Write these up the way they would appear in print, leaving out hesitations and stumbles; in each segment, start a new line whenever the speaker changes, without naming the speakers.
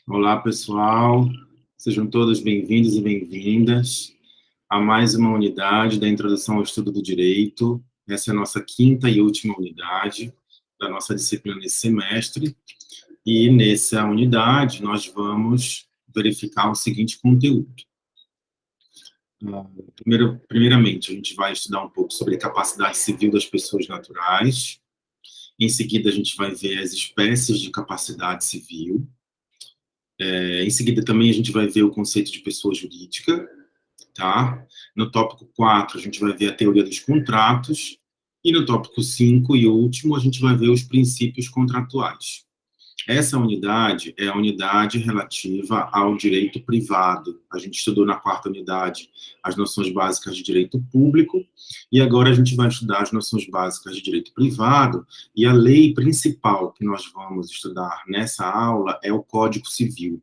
Olá, pessoal. Sejam todos bem-vindos e bem-vindas a mais uma unidade da Introdução ao Estudo do Direito. Essa é a nossa quinta e última unidade da nossa disciplina nesse semestre. E nessa unidade nós vamos verificar o seguinte conteúdo. Primeiramente, a gente vai estudar um pouco sobre a capacidade civil das pessoas naturais. Em seguida, a gente vai ver as espécies de capacidade civil. Em seguida, também a gente vai ver o conceito de pessoa jurídica, tá? No tópico 4, a gente vai ver a teoria dos contratos, e no tópico 5 e último, a gente vai ver os princípios contratuais. Essa unidade é a unidade relativa ao direito privado. A gente estudou na quarta unidade as noções básicas de direito público, e agora a gente vai estudar as noções básicas de direito privado, e a lei principal que nós vamos estudar nessa aula é o Código Civil.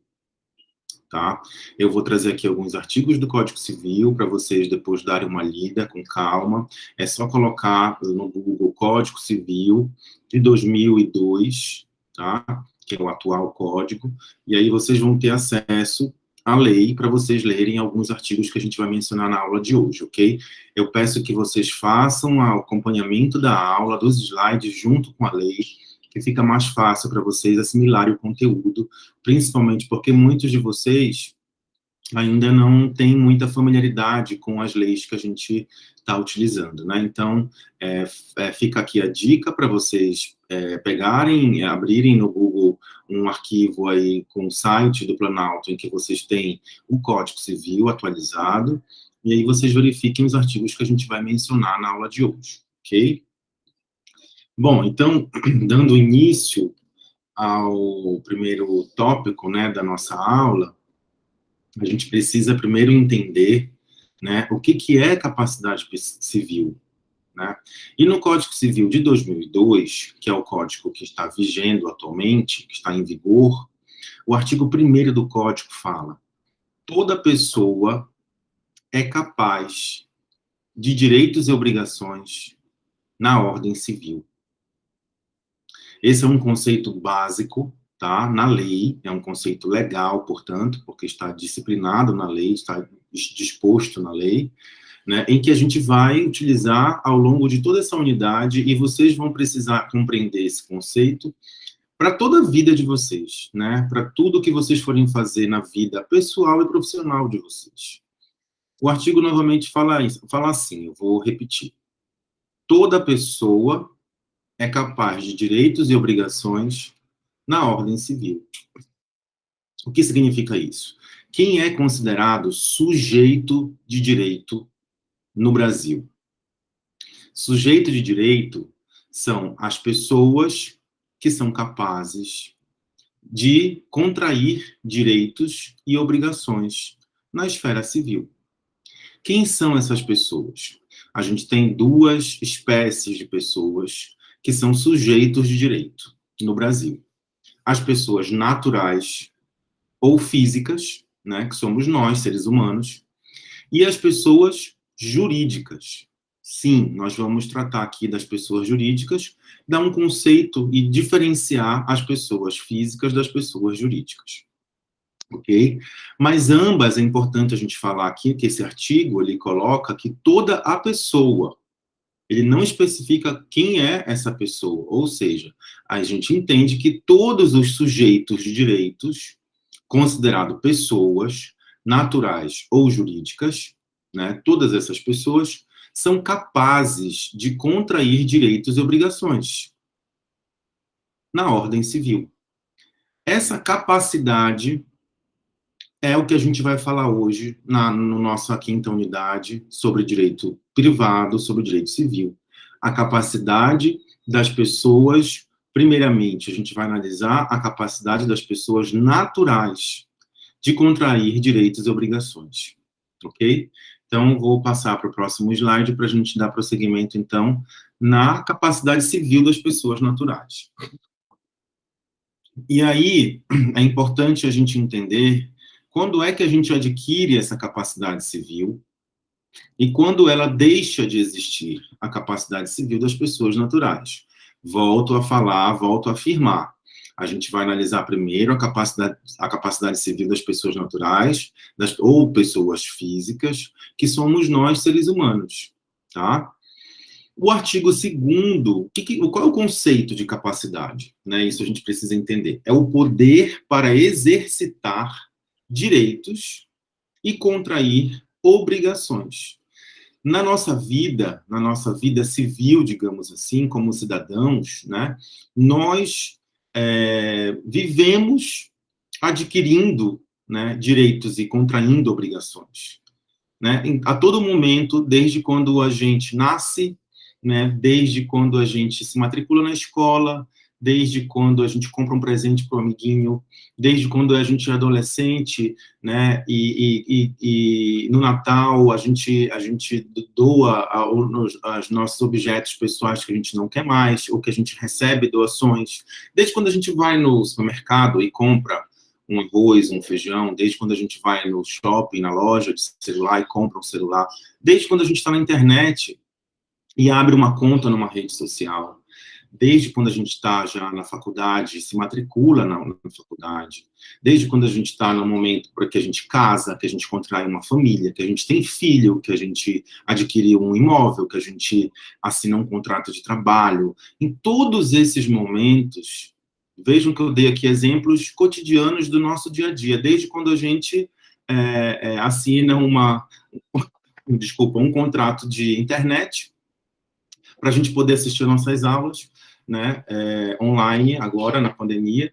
Tá? Eu vou trazer aqui alguns artigos do Código Civil para vocês depois darem uma lida com calma. É só colocar no Google Código Civil de 2002, tá? Que é o atual código, e aí vocês vão ter acesso à lei para vocês lerem alguns artigos que a gente vai mencionar na aula de hoje, ok? Eu peço que vocês façam o acompanhamento da aula, dos slides, junto com a lei, que fica mais fácil para vocês assimilarem o conteúdo, principalmente porque muitos de vocês ainda não têm muita familiaridade com as leis que a gente está utilizando, né? Então, fica aqui a dica para vocês pegarem, abrirem no Google um arquivo aí com o site do Planalto, em que vocês têm o Código Civil atualizado, e aí vocês verifiquem os artigos que a gente vai mencionar na aula de hoje, ok? Bom, então, dando início ao primeiro tópico, né, da nossa aula, a gente precisa primeiro entender, né, o que é capacidade civil, né? E no Código Civil de 2002, que é o código que está vigendo atualmente, que está em vigor, o artigo 1º do código fala: toda pessoa é capaz de direitos e obrigações na ordem civil. Esse é um conceito básico, tá? Na lei, é um conceito legal, portanto, porque está disciplinado na lei, está disposto na lei, né, em que a gente vai utilizar ao longo de toda essa unidade, e vocês vão precisar compreender esse conceito para toda a vida de vocês, né, para tudo que vocês forem fazer na vida pessoal e profissional de vocês. O artigo novamente fala assim, eu vou repetir: toda pessoa é capaz de direitos e obrigações na ordem civil. O que significa isso? Quem é considerado sujeito de direito no Brasil? Sujeito de direito são as pessoas que são capazes de contrair direitos e obrigações na esfera civil. Quem são essas pessoas? A gente tem duas espécies de pessoas que são sujeitos de direito no Brasil: as pessoas naturais ou físicas, né, que somos nós, seres humanos, e as pessoas jurídicas. Sim, nós vamos tratar aqui das pessoas jurídicas, dar um conceito e diferenciar as pessoas físicas das pessoas jurídicas. Ok? Mas ambas, é importante a gente falar aqui, que esse artigo, ele coloca que toda a pessoa, ele não especifica quem é essa pessoa, ou seja, a gente entende que todos os sujeitos de direitos, considerados pessoas naturais ou jurídicas, né, todas essas pessoas são capazes de contrair direitos e obrigações na ordem civil. Essa capacidade é o que a gente vai falar hoje no nossa quinta unidade sobre direito privado, sobre direito civil. A capacidade das pessoas, primeiramente, a gente vai analisar a capacidade das pessoas naturais de contrair direitos e obrigações, ok? Então, vou passar para o próximo slide para a gente dar prosseguimento, então, na capacidade civil das pessoas naturais. E aí, é importante a gente entender quando é que a gente adquire essa capacidade civil e quando ela deixa de existir, a capacidade civil das pessoas naturais. Volto a falar, volto a afirmar. A gente vai analisar primeiro a capacidade civil das pessoas naturais, ou pessoas físicas, que somos nós, seres humanos, tá? O artigo 2º, qual é o conceito de capacidade? Né? Isso a gente precisa entender. É o poder para exercitar direitos e contrair obrigações. Na nossa vida civil, digamos assim, como cidadãos, né, nós vivemos adquirindo, né, direitos e contraindo obrigações. Né, a todo momento, desde quando a gente nasce, né, desde quando a gente se matricula na escola, desde quando a gente compra um presente para o amiguinho, desde quando a gente é adolescente, né, e no Natal a gente doa os nossos objetos pessoais que a gente não quer mais, ou que a gente recebe doações, desde quando a gente vai no supermercado e compra um arroz, um feijão, desde quando a gente vai no shopping, na loja de celular e compra um celular, desde quando a gente está na internet e abre uma conta numa rede social, desde quando a gente está já na faculdade, se matricula na faculdade, desde quando a gente está no momento para que a gente casa, que a gente contrai uma família, que a gente tem filho, que a gente adquiriu um imóvel, que a gente assina um contrato de trabalho. Em todos esses momentos, vejam que eu dei aqui exemplos cotidianos do nosso dia a dia, desde quando a gente assina um contrato de internet para a gente poder assistir nossas aulas, né, online, agora, na pandemia.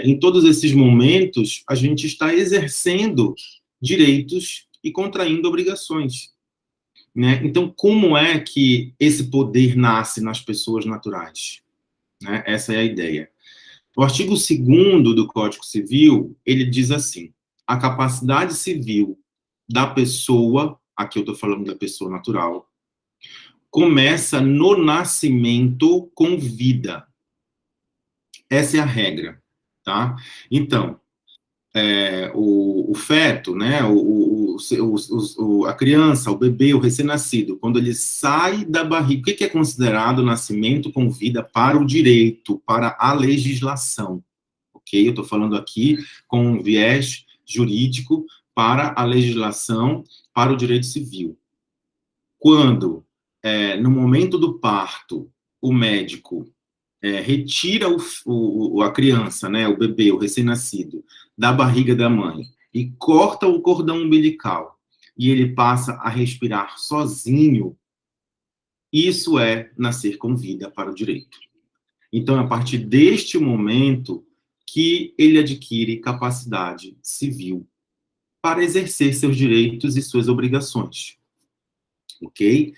Em todos esses momentos, a gente está exercendo direitos e contraindo obrigações. Né? Então, como é que esse poder nasce nas pessoas naturais? Né? Essa é a ideia. O artigo 2º do Código Civil, ele diz assim: a capacidade civil da pessoa, aqui eu estou falando da pessoa natural, começa no nascimento com vida. Essa é a regra, tá? Então, o feto, né, a criança, o bebê, o recém-nascido, quando ele sai da barriga, o que é considerado nascimento com vida para o direito, para a legislação? Ok? Eu estou falando aqui com um viés jurídico para a legislação, para o direito civil. Quando, no momento do parto, o médico retira a criança, né, o bebê, o recém-nascido, da barriga da mãe e corta o cordão umbilical e ele passa a respirar sozinho, isso é nascer com vida para o direito. Então, é a partir deste momento que ele adquire capacidade civil para exercer seus direitos e suas obrigações. Ok?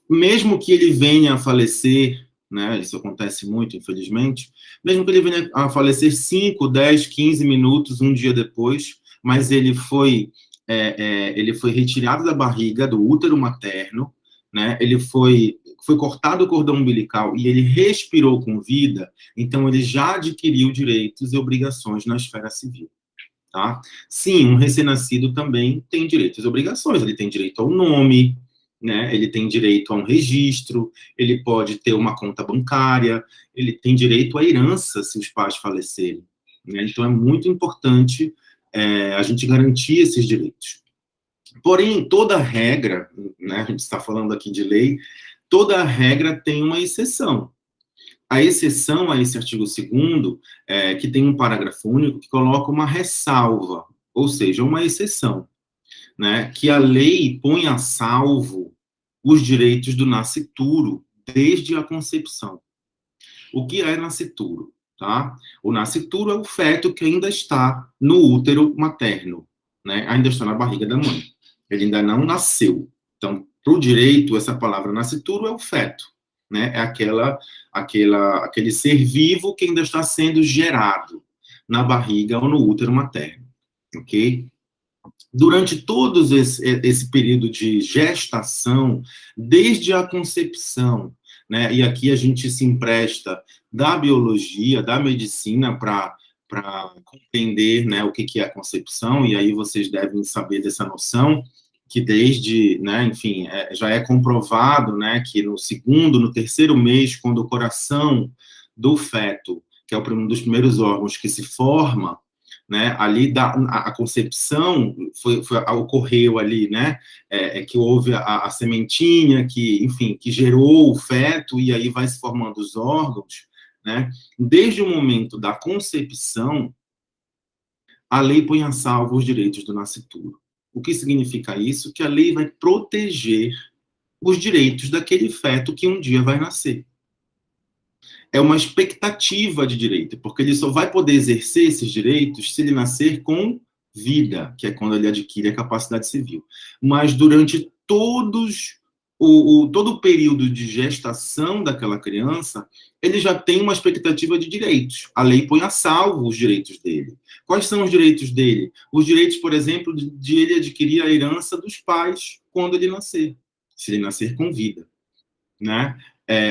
Mesmo que ele venha a falecer, né, isso acontece muito, infelizmente, mesmo que ele venha a falecer 5, 10, 15 minutos, um dia depois, mas ele foi retirado da barriga, do útero materno, né, ele foi cortado o cordão umbilical e ele respirou com vida, então ele já adquiriu direitos e obrigações na esfera civil. Tá? Sim, um recém-nascido também tem direitos e obrigações, ele tem direito ao nome, né? Ele tem direito a um registro, ele pode ter uma conta bancária, ele tem direito à herança se os pais falecerem. Né? Então, é muito importante a gente garantir esses direitos. Porém, toda regra, né, a gente está falando aqui de lei, toda regra tem uma exceção. A exceção a esse artigo 2º, que tem um parágrafo único que coloca uma ressalva, ou seja, uma exceção, né, que a lei põe a salvo os direitos do nascituro desde a concepção. O que é nascituro? Tá? O nascituro é o feto que ainda está no útero materno, né, ainda está na barriga da mãe. Ele ainda não nasceu. Então, para o direito, essa palavra nascituro é o feto. Né? É aquele ser vivo que ainda está sendo gerado na barriga ou no útero materno, ok? Durante todo esse período de gestação, desde a concepção, né? E aqui a gente se empresta da biologia, da medicina para compreender, né, o que é a concepção, e aí vocês devem saber dessa noção, que desde, né, enfim, já é comprovado, né, que no 2º, no 3º mês, quando o coração do feto, que é um dos primeiros órgãos que se forma, né, ali a concepção ocorreu ali, né, que houve a sementinha, que, enfim, que gerou o feto, e aí vai se formando os órgãos, né, desde o momento da concepção, a lei põe a salvo os direitos do nascituro. O que significa isso? Que a lei vai proteger os direitos daquele feto que um dia vai nascer. É uma expectativa de direito, porque ele só vai poder exercer esses direitos se ele nascer com vida, que é quando ele adquire a capacidade civil. Mas durante todo o período de gestação daquela criança, ele já tem uma expectativa de direitos. A lei põe a salvo os direitos dele. Quais são os direitos dele? Os direitos, por exemplo, de ele adquirir a herança dos pais quando ele nascer, se ele nascer com vida, né?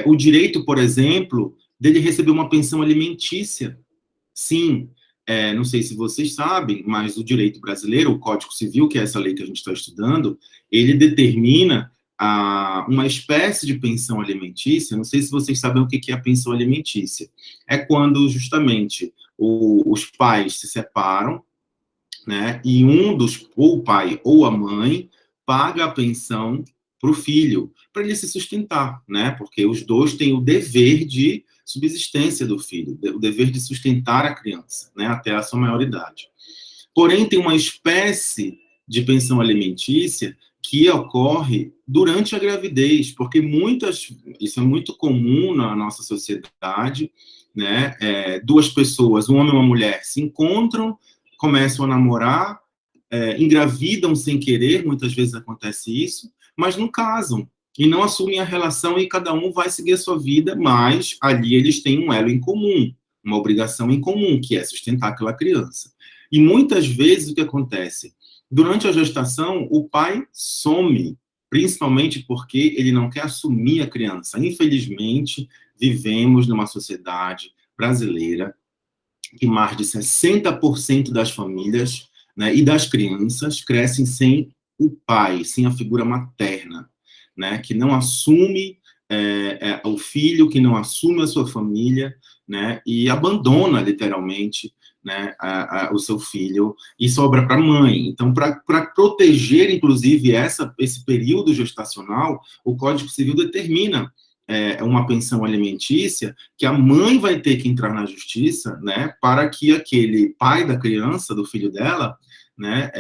O direito, por exemplo, dele receber uma pensão alimentícia. Sim, não sei se vocês sabem, mas o direito brasileiro, o Código Civil, que é essa lei que a gente está estudando, ele determina uma espécie de pensão alimentícia. Não sei se vocês sabem o que é a pensão alimentícia. É quando, justamente, os pais se separam, né, e ou o pai ou a mãe, paga a pensão para o filho, para ele se sustentar, né, porque os dois têm o dever de subsistência do filho, o dever de sustentar a criança, né, até a sua maioridade. Porém, tem uma espécie de pensão alimentícia que ocorre durante a gravidez, porque isso é muito comum na nossa sociedade, né, duas pessoas, um homem e uma mulher, se encontram, começam a namorar, engravidam sem querer, muitas vezes acontece isso, mas não casam, e não assumem a relação, e cada um vai seguir a sua vida, mas ali eles têm um elo em comum, uma obrigação em comum, que é sustentar aquela criança. E muitas vezes o que acontece? Durante a gestação, o pai some, principalmente porque ele não quer assumir a criança. Infelizmente, vivemos numa sociedade brasileira que mais de 60% das famílias, né, e das crianças crescem sem o pai, sem a figura materna, né, que não assume o filho, que não assume a sua família, né, e abandona literalmente, né, o seu filho e sobra para a mãe. Então, para proteger, inclusive, esse período gestacional, o Código Civil determina uma pensão alimentícia que a mãe vai ter que entrar na justiça, né, para que aquele pai da criança, do filho dela, né,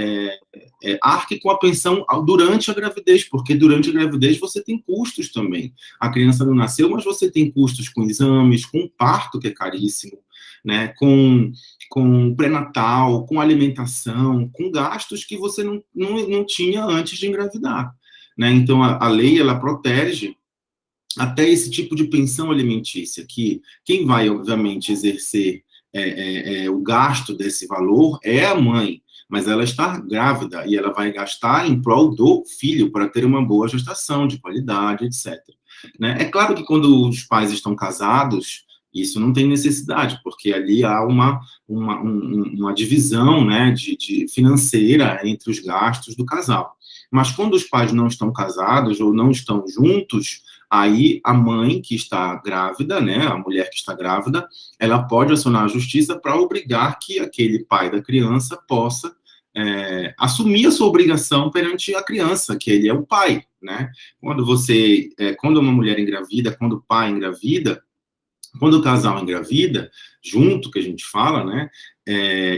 arque com a pensão durante a gravidez, porque durante a gravidez você tem custos também. A criança não nasceu, mas você tem custos com exames, com parto, que é caríssimo, né, com pré-natal, com alimentação, com gastos que você não tinha antes de engravidar, né? Então, a lei, ela protege até esse tipo de pensão alimentícia, que quem vai, obviamente, exercer o gasto desse valor é a mãe, mas ela está grávida e ela vai gastar em prol do filho para ter uma boa gestação, de qualidade, etc. Né? É claro que quando os pais estão casados, isso não tem necessidade, porque ali há uma divisão, né, de financeira entre os gastos do casal. Mas quando os pais não estão casados ou não estão juntos, aí a mãe que está grávida, né, a mulher que está grávida, ela pode acionar a justiça para obrigar que aquele pai da criança possa assumir a sua obrigação perante a criança, que ele é o pai, né? Quando uma mulher engravida, quando o pai engravida, quando o casal engravida, junto, que a gente fala, né,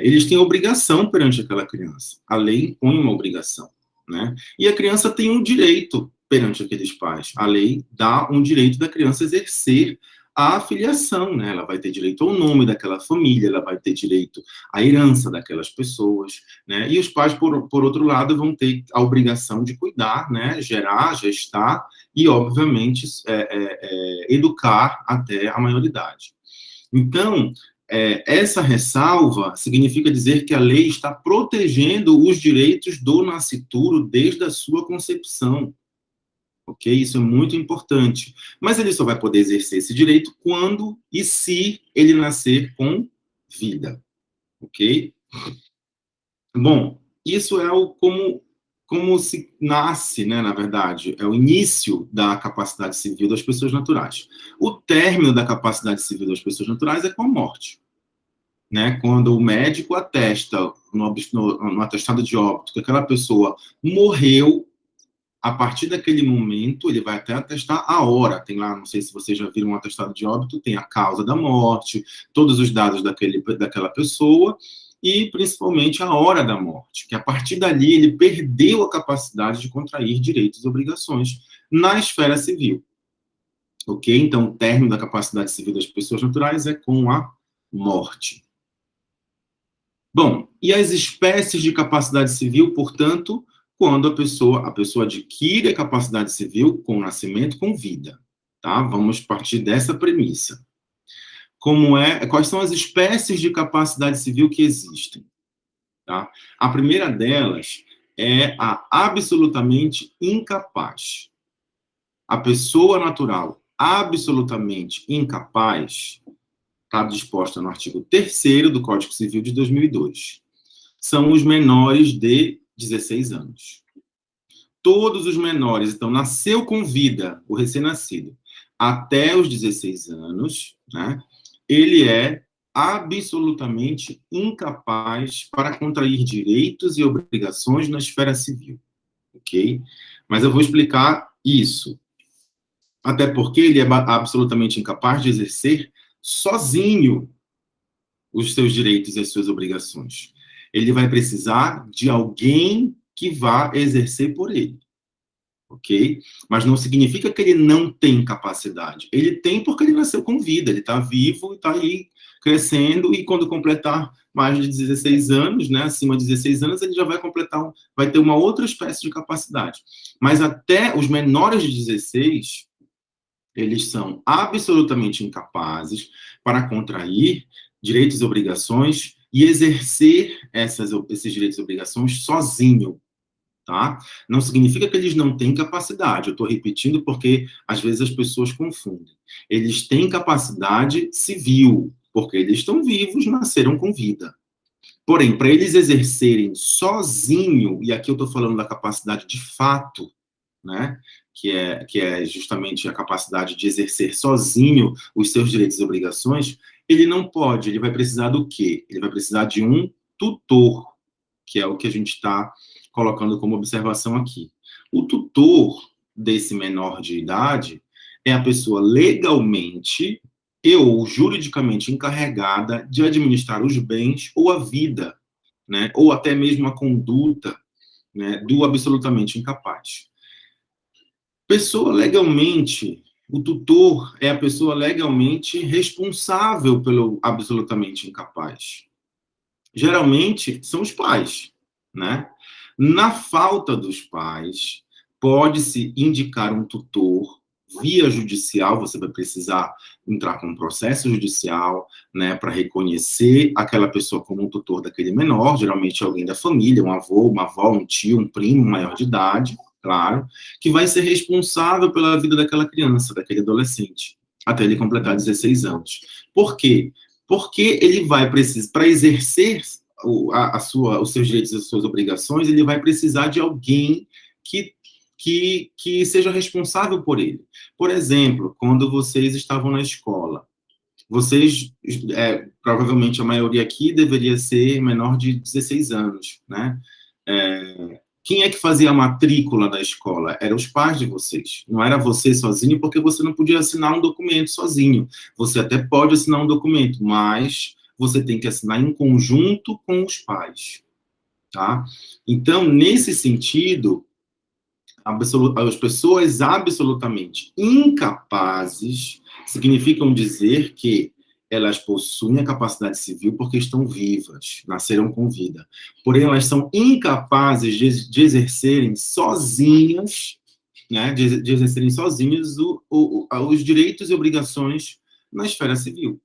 eles têm obrigação perante aquela criança. A lei impõe uma obrigação, né? E a criança tem um direito perante aqueles pais. A lei dá um direito da criança exercer a filiação, né? Ela vai ter direito ao nome daquela família, ela vai ter direito à herança daquelas pessoas, né? E os pais, por outro lado, vão ter a obrigação de cuidar, né? Gerar, gestar e, obviamente, educar até a maioridade. Então, essa ressalva significa dizer que a lei está protegendo os direitos do nascituro desde a sua concepção. Ok? Isso é muito importante. Mas ele só vai poder exercer esse direito quando e se ele nascer com vida. Ok? Bom, isso é como como se nasce, né, na verdade, é o início da capacidade civil das pessoas naturais. O término da capacidade civil das pessoas naturais é com a morte, né? Quando o médico atesta no atestado de óbito que aquela pessoa morreu, a partir daquele momento, ele vai até atestar a hora. Tem lá, não sei se vocês já viram um atestado de óbito, tem a causa da morte, todos os dados daquela pessoa e, principalmente, a hora da morte, que a partir dali ele perdeu a capacidade de contrair direitos e obrigações na esfera civil. Ok? Então, o término da capacidade civil das pessoas naturais é com a morte. Bom, e as espécies de capacidade civil, portanto, quando a pessoa adquire a capacidade civil com o nascimento, com vida, tá? Vamos partir dessa premissa. Quais são as espécies de capacidade civil que existem, tá? A primeira delas é a absolutamente incapaz. A pessoa natural absolutamente incapaz está disposta no artigo 3º do Código Civil de 2002. São os menores de 16 anos. Todos os menores, então, nasceu com vida, o recém-nascido, até os 16 anos, né, ele é absolutamente incapaz para contrair direitos e obrigações na esfera civil, ok? Mas eu vou explicar isso. Até porque ele é absolutamente incapaz de exercer sozinho os seus direitos e as suas obrigações. Ele vai precisar de alguém que vá exercer por ele, ok? Mas não significa que ele não tem capacidade. Ele tem porque ele nasceu com vida, ele está vivo e está aí crescendo, e quando completar mais de 16 anos, né, acima de 16 anos, ele já vai ter uma outra espécie de capacidade. Mas até os menores de 16, eles são absolutamente incapazes para contrair direitos e obrigações e exercer esses direitos e obrigações sozinho, tá? Não significa que eles não têm capacidade. Eu estou repetindo porque, às vezes, as pessoas confundem. Eles têm capacidade civil, porque eles estão vivos, nasceram com vida. Porém, para eles exercerem sozinho, e aqui eu estou falando da capacidade de fato, né? Que é justamente a capacidade de exercer sozinho os seus direitos e obrigações, ele não pode, ele vai precisar do quê? Ele vai precisar de um tutor, que é o que a gente está colocando como observação aqui. O tutor desse menor de idade é a pessoa legalmente e ou juridicamente encarregada de administrar os bens ou a vida, né? Ou até mesmo a conduta, né, do absolutamente incapaz. Pessoa legalmente, o tutor é a pessoa legalmente responsável pelo absolutamente incapaz. Geralmente são os pais, né? Na falta dos pais, pode-se indicar um tutor via judicial, você vai precisar entrar com um processo judicial, né, para reconhecer aquela pessoa como um tutor daquele menor, geralmente alguém da família, um avô, uma avó, um tio, um primo maior de idade, claro, que vai ser responsável pela vida daquela criança, daquele adolescente, até ele completar 16 anos. Por quê? Porque ele vai precisar, para exercer os seus direitos e as suas obrigações, ele vai precisar de alguém que seja responsável por ele. Por exemplo, quando vocês estavam na escola, vocês, provavelmente a maioria aqui deveria ser menor de 16 anos, né? Quem é que fazia a matrícula da escola? Eram os pais de vocês. Não era você sozinho, porque você não podia assinar um documento sozinho. Você até pode assinar um documento, mas você tem que assinar em conjunto com os pais, tá? Então, nesse sentido, as pessoas absolutamente incapazes significam dizer que elas possuem a capacidade civil porque estão vivas, nasceram com vida. Porém, elas são incapazes de exercerem sozinhas, né, de exercerem sozinhas os direitos e obrigações na esfera civil.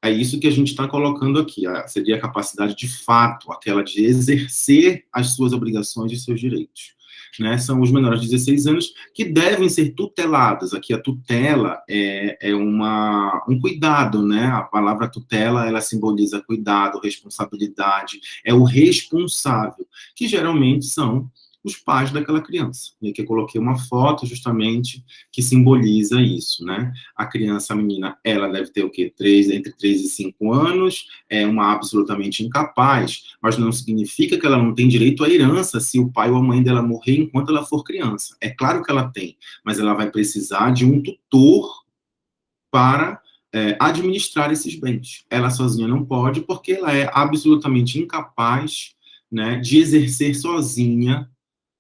É isso que a gente está colocando aqui, seria a capacidade de fato, aquela de exercer as suas obrigações e seus direitos. Né, são os menores de 16 anos que devem ser tutelados. Aqui a tutela é um cuidado, né? A palavra tutela, ela simboliza cuidado, responsabilidade, é o responsável, que geralmente são os pais daquela criança. E aqui eu coloquei uma foto justamente que simboliza isso, né? A criança, a menina, ela deve ter o quê? Entre 3 e 5 anos, é uma absolutamente incapaz, mas não significa que ela não tem direito à herança se o pai ou a mãe dela morrer enquanto ela for criança. É claro que ela tem, mas ela vai precisar de um tutor para administrar esses bens. Ela sozinha não pode, porque ela é absolutamente incapaz, né, de exercer sozinha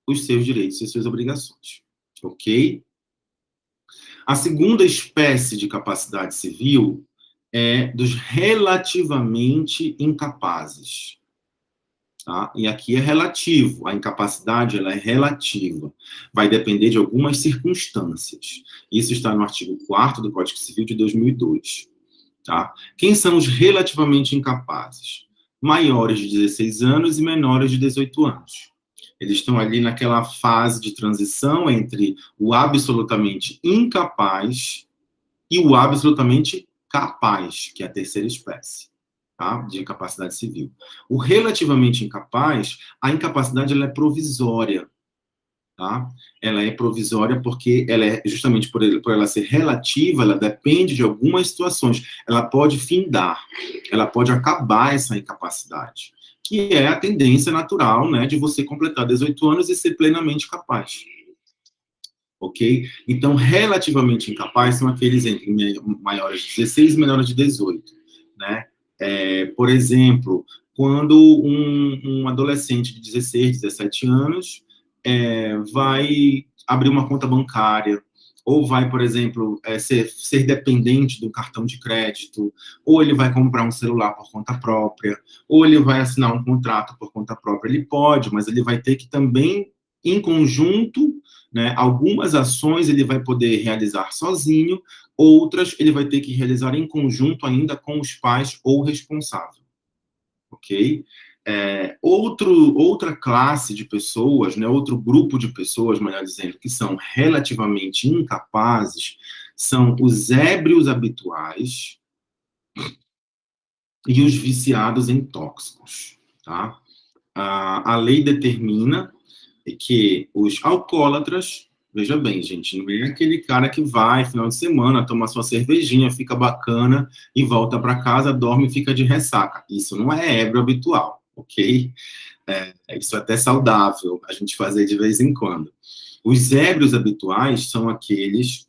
os seus direitos e suas obrigações. Ok? A segunda espécie de capacidade civil é dos relativamente incapazes. Tá? E aqui é relativo, a incapacidade ela é relativa, vai depender de algumas circunstâncias. Isso está no artigo 4º do Código Civil de 2002. Tá? Quem são os relativamente incapazes? Maiores de 16 anos e menores de 18 anos. Eles estão ali naquela fase de transição entre o absolutamente incapaz e o absolutamente capaz, que é a terceira espécie, tá? De incapacidade civil. O relativamente incapaz, a incapacidade ela é provisória, tá? Ela é provisória porque ela é, justamente por ela ser relativa, ela depende de algumas situações. Ela pode findar, ela pode acabar essa incapacidade, que é a tendência natural, né, de você completar 18 anos e ser plenamente capaz. Ok? Então, relativamente incapazes são aqueles entre maiores de 16 e menores de 18, né? Por exemplo, quando um adolescente de 16, 17 anos vai abrir uma conta bancária, ou vai, por exemplo, ser dependente do cartão de crédito, ou ele vai comprar um celular por conta própria, ou ele vai assinar um contrato por conta própria. Ele pode, mas ele vai ter que também, em conjunto, né, algumas ações ele vai poder realizar sozinho, outras ele vai ter que realizar em conjunto ainda com os pais ou responsável. Ok? Outra classe de pessoas, né, outro grupo de pessoas, melhor dizendo, que são relativamente incapazes, são os ébrios habituais e os viciados em tóxicos. Tá? A lei determina que os alcoólatras, veja bem, gente, não é aquele cara que vai, final de semana, toma sua cervejinha, fica bacana e volta para casa, dorme e fica de ressaca. Isso não é ébrio habitual, ok? Isso é até saudável a gente fazer de vez em quando. Os ébrios habituais são aqueles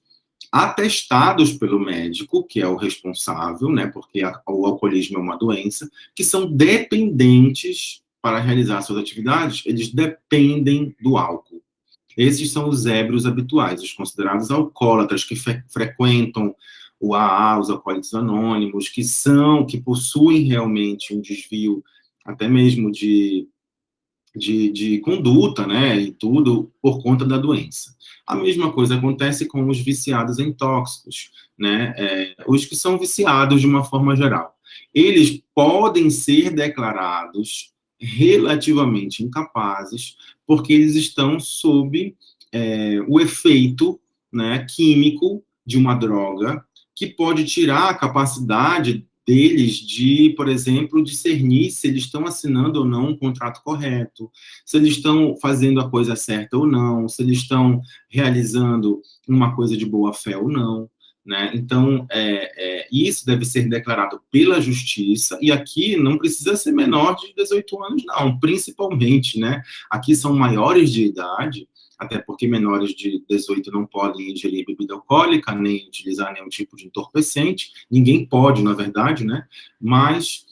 atestados pelo médico, que é o responsável, né, porque o alcoolismo é uma doença, que são dependentes para realizar suas atividades, eles dependem do álcool. Esses são os ébrios habituais, os considerados alcoólatras, que frequentam o AA, os alcoólicos anônimos, que possuem realmente um desvio, até mesmo de conduta, né, e tudo por conta da doença. A mesma coisa acontece com os viciados em tóxicos, né, os que são viciados de uma forma geral. Eles podem ser declarados relativamente incapazes, porque eles estão sob o efeito, né, químico de uma droga que pode tirar a capacidade deles de, por exemplo, discernir se eles estão assinando ou não um contrato correto, se eles estão fazendo a coisa certa ou não, se eles estão realizando uma coisa de boa fé ou não, né? Então, isso deve ser declarado pela justiça, e aqui não precisa ser menor de 18 anos, não, principalmente, né? Aqui são maiores de idade, até porque menores de 18 não podem ingerir bebida alcoólica, nem utilizar nenhum tipo de entorpecente, ninguém pode, na verdade, né? Mas,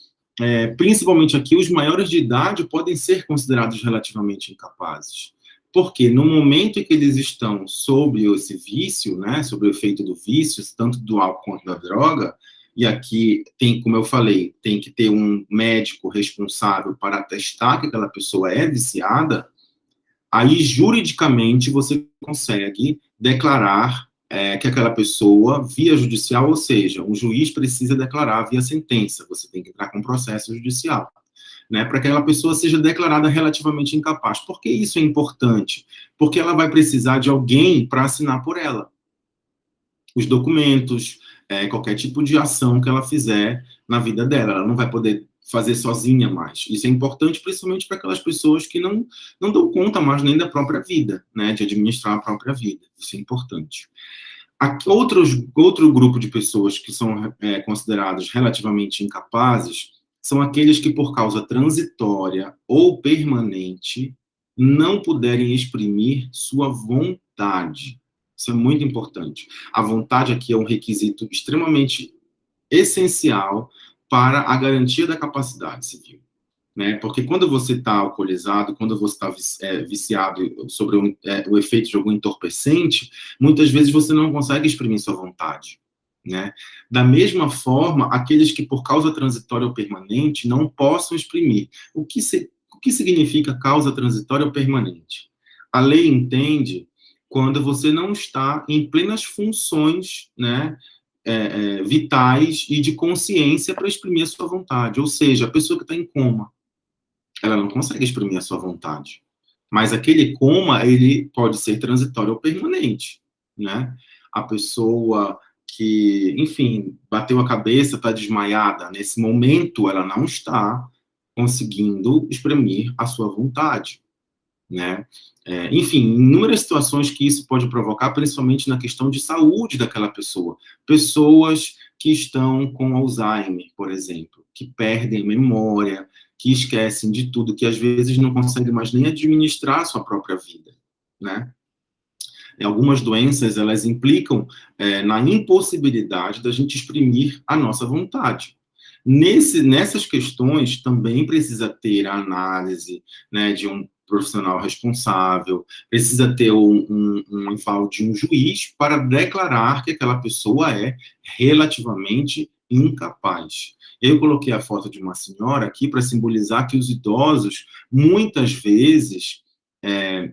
principalmente aqui, os maiores de idade podem ser considerados relativamente incapazes. Porque no momento em que eles estão sob esse vício, né, sob o efeito do vício, tanto do álcool quanto da droga, e aqui tem, como eu falei, tem que ter um médico responsável para atestar que aquela pessoa é viciada, aí juridicamente você consegue declarar que aquela pessoa, via judicial, ou seja, um juiz precisa declarar via sentença, você tem que entrar com processo judicial, né, para que aquela pessoa seja declarada relativamente incapaz. Por que isso é importante? Porque ela vai precisar de alguém para assinar por ela os documentos, qualquer tipo de ação que ela fizer na vida dela. Ela não vai poder fazer sozinha mais. Isso é importante principalmente para aquelas pessoas que não dão conta mais nem da própria vida, né, de administrar a própria vida. Isso é importante. Outro grupo de pessoas que são consideradas relativamente incapazes são aqueles que, por causa transitória ou permanente, não puderem exprimir sua vontade. Isso é muito importante. A vontade aqui é um requisito extremamente essencial para a garantia da capacidade civil, né? Porque quando você está alcoolizado, quando você está viciado sobre o efeito de algum entorpecente, muitas vezes você não consegue exprimir sua vontade, né? Da mesma forma, aqueles que por causa transitória ou permanente não possam exprimir. O que significa causa transitória ou permanente? A lei entende quando você não está em plenas funções, né, vitais e de consciência para exprimir a sua vontade. Ou seja, a pessoa que está em coma, ela não consegue exprimir a sua vontade. Mas aquele coma, ele pode ser transitório ou permanente, né? A pessoa que, enfim, bateu a cabeça, está desmaiada, nesse momento ela não está conseguindo exprimir a sua vontade, né? Enfim, inúmeras situações que isso pode provocar, principalmente na questão de saúde daquela pessoa. Pessoas que estão com Alzheimer, por exemplo, que perdem memória, que esquecem de tudo, que às vezes não conseguem mais nem administrar a sua própria vida, né? Algumas doenças, elas implicam na impossibilidade da gente exprimir a nossa vontade. Nessas questões, também precisa ter a análise, né, de um profissional responsável, precisa ter um aval de um juiz para declarar que aquela pessoa é relativamente incapaz. Eu coloquei a foto de uma senhora aqui para simbolizar que os idosos, muitas vezes,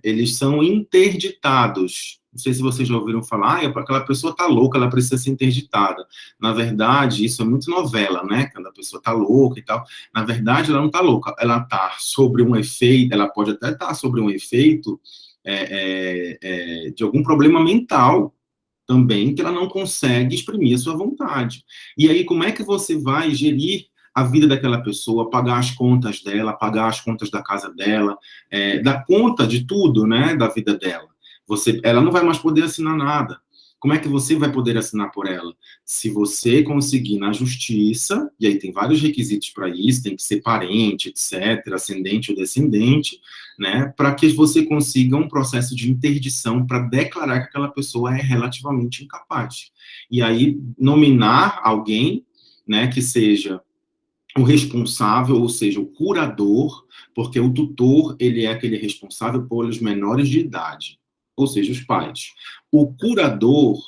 eles são interditados. Não sei se vocês já ouviram falar, aquela pessoa está louca, ela precisa ser interditada. Na verdade, isso é muito novela, né? Quando a pessoa está louca e tal. Na verdade, ela não está louca, ela está sobre um efeito, ela pode até estar sobre um efeito de algum problema mental também, que ela não consegue exprimir a sua vontade. E aí, como é que você vai gerir a vida daquela pessoa, pagar as contas dela, pagar as contas da casa dela, dar conta de tudo, né, da vida dela? Ela não vai mais poder assinar nada. Como é que você vai poder assinar por ela? Se você conseguir na justiça, e aí tem vários requisitos para isso, tem que ser parente, etc., ascendente ou descendente, né, para que você consiga um processo de interdição para declarar que aquela pessoa é relativamente incapaz. E aí nominar alguém, né, que seja o responsável, ou seja, o curador, porque o tutor, ele é aquele responsável pelos menores de idade, ou seja, os pais. O curador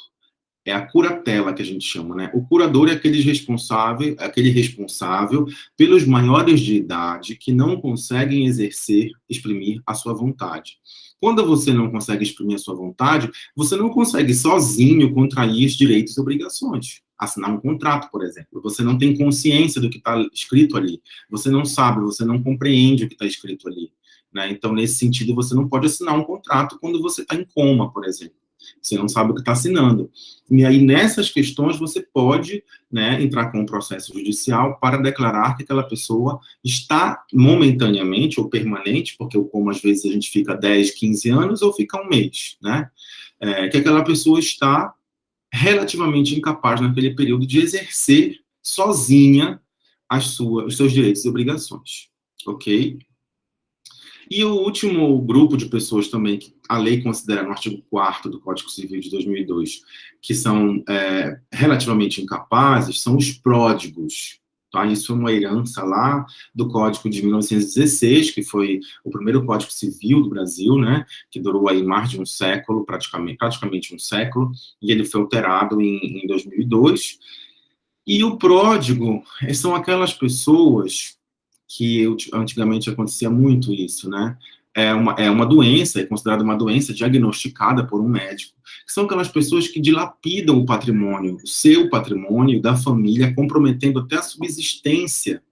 é a curatela que a gente chama, né? O curador é aquele responsável pelos maiores de idade que não conseguem exprimir a sua vontade. Quando você não consegue exprimir a sua vontade, você não consegue sozinho contrair os direitos e obrigações. Assinar um contrato, por exemplo. Você não tem consciência do que está escrito ali. Você não sabe, você não compreende o que está escrito ali, né? Então, nesse sentido, você não pode assinar um contrato quando você está em coma, por exemplo. Você não sabe o que está assinando. E aí, nessas questões, você pode, né, entrar com um processo judicial para declarar que aquela pessoa está momentaneamente ou permanente, porque o coma, às vezes, a gente fica 10, 15 anos ou fica um mês, né? Que aquela pessoa está relativamente incapaz, naquele período, de exercer sozinha os seus direitos e obrigações. Ok? E o último grupo de pessoas também que a lei considera no artigo 4º do Código Civil de 2002, que são relativamente incapazes, são os pródigos. Tá? Isso é uma herança lá do Código de 1916, que foi o primeiro Código Civil do Brasil, né, que durou aí mais de um século, praticamente um século, e ele foi alterado em 2002. E o pródigo são aquelas pessoas que antigamente acontecia muito isso, né? É uma doença, é considerada uma doença diagnosticada por um médico, que são aquelas pessoas que dilapidam o seu patrimônio, da família, comprometendo até a subsistência,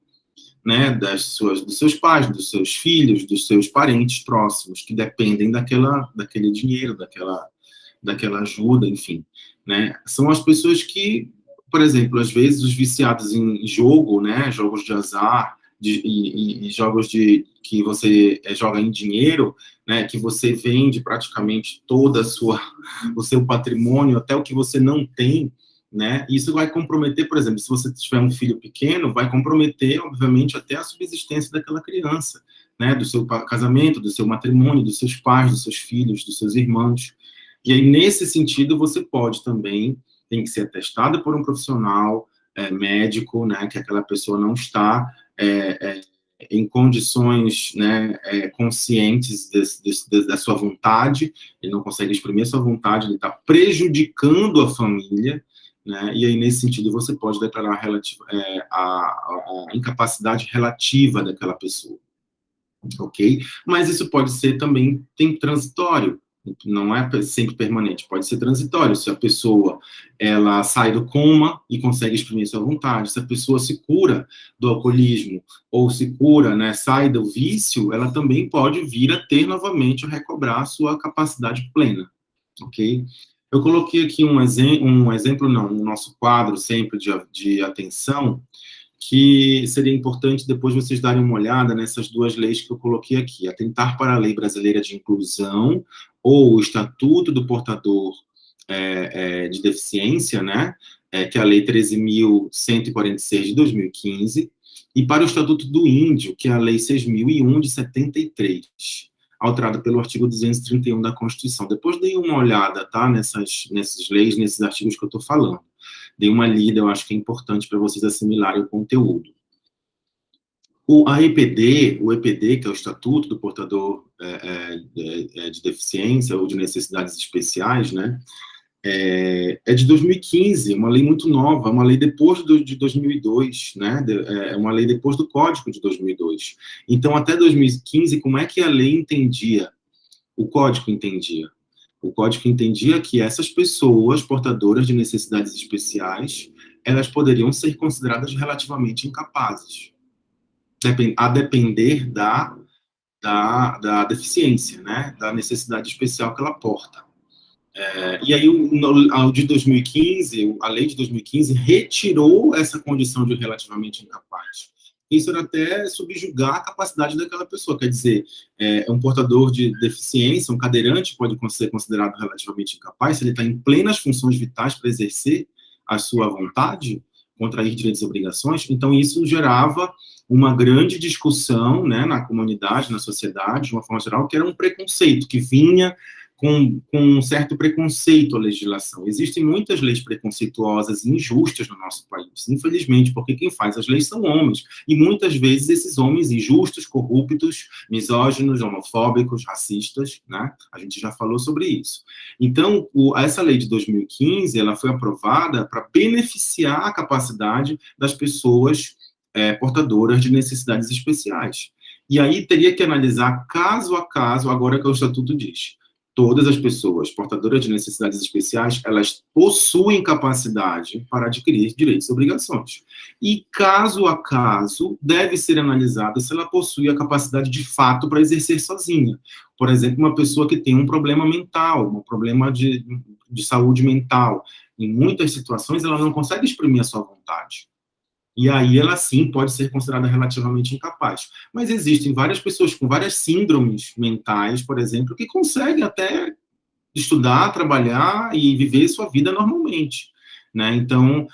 né, dos seus pais, dos seus filhos, dos seus parentes próximos, que dependem daquele dinheiro, daquela ajuda, enfim, né? São as pessoas que, por exemplo, às vezes os viciados em jogo, né, jogos de azar, e jogos que você joga em dinheiro, né, que você vende praticamente toda o seu patrimônio, até o que você não tem, né, isso vai comprometer, por exemplo, se você tiver um filho pequeno, vai comprometer, obviamente, até a subsistência daquela criança, né, do seu casamento, do seu matrimônio, dos seus pais, dos seus filhos, dos seus irmãos. E aí, nesse sentido, você pode também, tem que ser atestado por um profissional médico, né, que aquela pessoa não está em condições, né, conscientes da sua vontade, ele não consegue exprimir a sua vontade, ele está prejudicando a família, né, e aí, nesse sentido, você pode declarar a incapacidade relativa daquela pessoa, ok? Mas isso pode ser também transitório, não é sempre permanente, pode ser transitório. Se a pessoa ela sai do coma e consegue exprimir sua vontade, se a pessoa se cura do alcoolismo ou se cura, né, sai do vício, ela também pode vir a ter novamente a recobrar a sua capacidade plena, ok? Eu coloquei aqui um exemplo, não, no nosso quadro sempre de atenção, que seria importante depois vocês darem uma olhada nessas duas leis que eu coloquei aqui, atentar para a Lei Brasileira de Inclusão, ou o Estatuto do Portador de Deficiência, né, que é a Lei 13.146 de 2015, e para o Estatuto do Índio, que é a Lei 6.001 de 73, alterada pelo artigo 231 da Constituição. Depois dei uma olhada, tá, nessas leis, nesses artigos que eu estou falando. Dei uma lida, eu acho que é importante para vocês assimilarem o conteúdo. O EPD, que é o Estatuto do Portador de Deficiência ou de Necessidades Especiais, né, é de 2015, uma lei muito nova, uma lei depois de 2002, né, é uma lei depois do Código de 2002. Então, até 2015, como é que a lei entendia? O Código entendia? O Código entendia que essas pessoas portadoras de necessidades especiais, elas poderiam ser consideradas relativamente incapazes, a depender da deficiência, né, da necessidade especial que ela porta. E aí, de 2015, a lei de 2015 retirou essa condição de relativamente incapaz. Isso era até subjugar a capacidade daquela pessoa. Quer dizer, um portador de deficiência, um cadeirante, pode ser considerado relativamente incapaz se ele está em plenas funções vitais para exercer a sua vontade, contrair direitos e obrigações. Então, isso gerava uma grande discussão, né, na comunidade, na sociedade, de uma forma geral, que era um preconceito que vinha com um certo preconceito à legislação. Existem muitas leis preconceituosas e injustas no nosso país, infelizmente, porque quem faz as leis são homens, e muitas vezes esses homens injustos, corruptos, misóginos, homofóbicos, racistas, né? A gente já falou sobre isso. Então, essa lei de 2015, ela foi aprovada para beneficiar a capacidade das pessoas portadoras de necessidades especiais. E aí teria que analisar caso a caso, agora que o Estatuto diz. Todas as pessoas portadoras de necessidades especiais, elas possuem capacidade para adquirir direitos e obrigações. E, caso a caso, deve ser analisado se ela possui a capacidade de fato para exercer sozinha. Por exemplo, uma pessoa que tem um problema mental, um problema de saúde mental. Em muitas situações, ela não consegue exprimir a sua vontade. E aí ela, sim, pode ser considerada relativamente incapaz. Mas existem várias pessoas com várias síndromes mentais, por exemplo, que conseguem até estudar, trabalhar e viver sua vida normalmente, né? Então,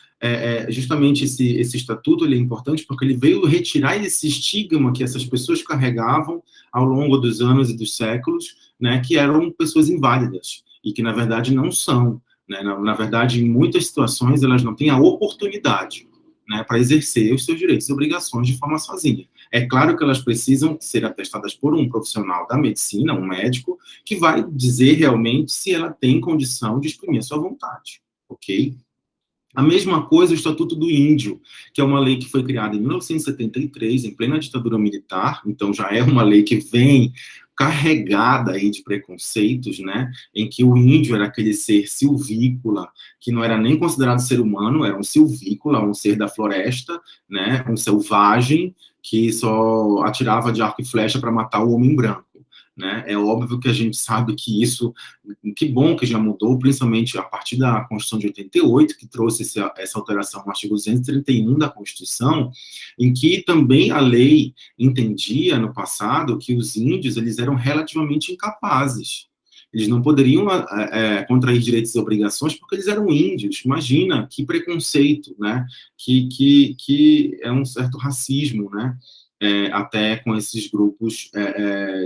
justamente esse estatuto ele é importante porque ele veio retirar esse estigma que essas pessoas carregavam ao longo dos anos e dos séculos, né, que eram pessoas inválidas, e que, na verdade, não são. Né? Na verdade, em muitas situações, elas não têm a oportunidade, né, para exercer os seus direitos e obrigações de forma sozinha. É claro que elas precisam ser atestadas por um profissional da medicina, um médico, que vai dizer realmente se ela tem condição de exprimir a sua vontade, ok? A mesma coisa o Estatuto do Índio, que é uma lei que foi criada em 1973, em plena ditadura militar, então já é uma lei que vem carregada aí de preconceitos, né, em que o índio era aquele ser silvícola, que não era nem considerado ser humano, era um silvícola, um ser da floresta, né, um selvagem, que só atirava de arco e flecha para matar o homem branco. né? É óbvio que a gente sabe que isso, que bom que já mudou, principalmente a partir da Constituição de 88, que trouxe essa alteração no artigo 231 da Constituição, em que também a lei entendia, no passado, que os índios, eles eram relativamente incapazes. Eles não poderiam contrair direitos e obrigações porque eles eram índios. Imagina que preconceito, né? Que é um certo racismo, né? Até com esses grupos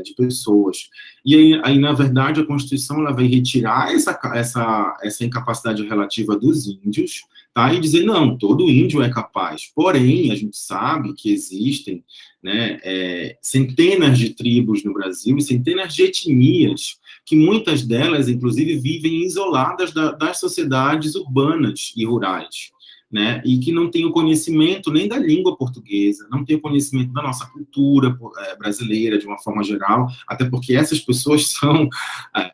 de pessoas. E aí, na verdade, a Constituição ela vai retirar essa incapacidade relativa dos índios, tá? E dizer, não, todo índio é capaz. Porém, a gente sabe que existem, né, centenas de tribos no Brasil e centenas de etnias, que muitas delas, inclusive, vivem isoladas das sociedades urbanas e rurais, né, e que não tem o conhecimento nem da língua portuguesa, não tem o conhecimento da nossa cultura brasileira, de uma forma geral, até porque essas pessoas são,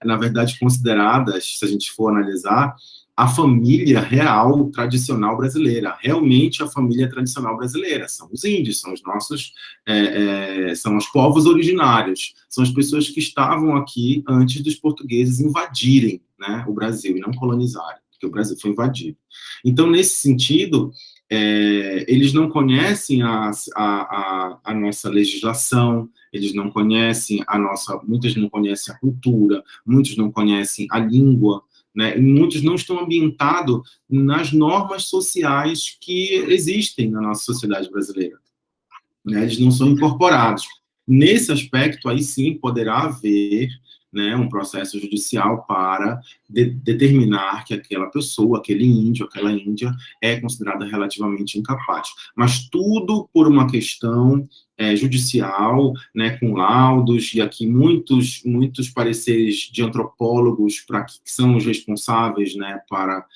na verdade, consideradas, se a gente for analisar, a família real, tradicional brasileira. Realmente a família tradicional brasileira. São os índios, são os nossos, são os povos originários, são as pessoas que estavam aqui antes dos portugueses invadirem, né, o Brasil, e não colonizarem, porque o Brasil foi invadido. Então, nesse sentido, eles não conhecem a nossa legislação, eles não conhecem muitos não conhecem a cultura, muitos não conhecem a língua, né? E muitos não estão ambientados nas normas sociais que existem na nossa sociedade brasileira, né? Eles não são incorporados. Nesse aspecto, aí sim, poderá haver, né, um processo judicial para determinar que aquela pessoa, aquele índio, aquela índia, é considerada relativamente incapaz. Mas tudo por uma questão judicial, né, com laudos, e aqui muitos pareceres de antropólogos que são os responsáveis, né, para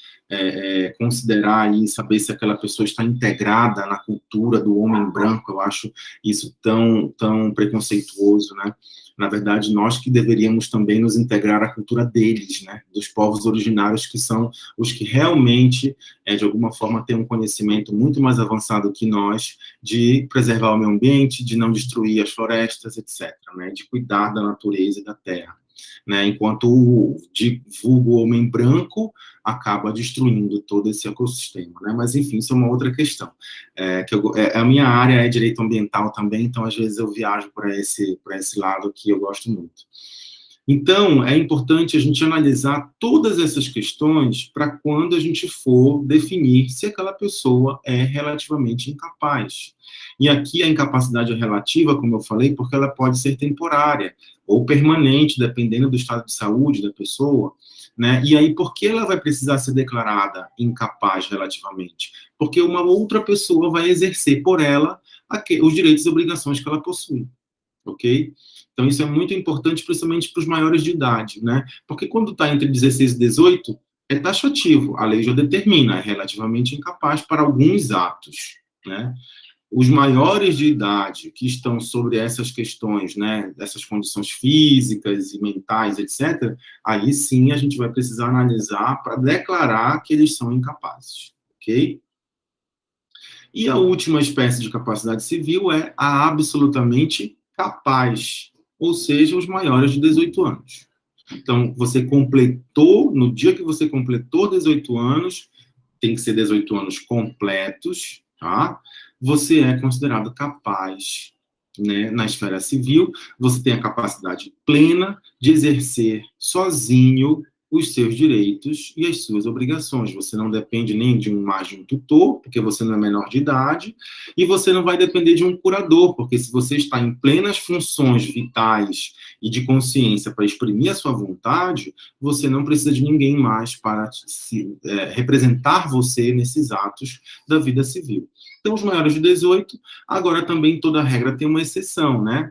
considerar e saber se aquela pessoa está integrada na cultura do homem branco. Eu acho isso tão preconceituoso, né? Na verdade, nós que deveríamos também nos integrar à cultura deles, né, dos povos originários, que são os que realmente, de alguma forma, têm um conhecimento muito mais avançado que nós de preservar o meio ambiente, de não destruir as florestas, etc., né, de cuidar da natureza e da terra, né, enquanto o vulgo homem branco acaba destruindo todo esse ecossistema, né? Mas, enfim, isso é uma outra questão. A minha área é direito ambiental também, então, às vezes, eu viajo para esse lado que eu gosto muito. Então, é importante a gente analisar todas essas questões para quando a gente for definir se aquela pessoa é relativamente incapaz. E aqui a incapacidade é relativa, como eu falei, porque ela pode ser temporária ou permanente, dependendo do estado de saúde da pessoa, né? E aí, por que ela vai precisar ser declarada incapaz relativamente? Porque uma outra pessoa vai exercer por ela os direitos e obrigações que ela possui, ok? Então, isso é muito importante, principalmente para os maiores de idade, né? Porque quando está entre 16 e 18, é taxativo, a lei já determina, é relativamente incapaz para alguns atos, né? Os maiores de idade que estão sobre essas questões, né, essas condições físicas e mentais, etc., aí sim a gente vai precisar analisar para declarar que eles são incapazes, ok? E a última espécie de capacidade civil é a absolutamente capaz, ou seja, os maiores de 18 anos. Então, no dia que você completou 18 anos, tem que ser 18 anos completos, tá? Você é considerado capaz, né, na esfera civil, você tem a capacidade plena de exercer sozinho os seus direitos e as suas obrigações. Você não depende nem de mais de um tutor, porque você não é menor de idade, e você não vai depender de um curador, porque se você está em plenas funções vitais e de consciência para exprimir a sua vontade, você não precisa de ninguém mais para representar você nesses atos da vida civil. Então, os maiores de 18, agora também toda regra tem uma exceção, né?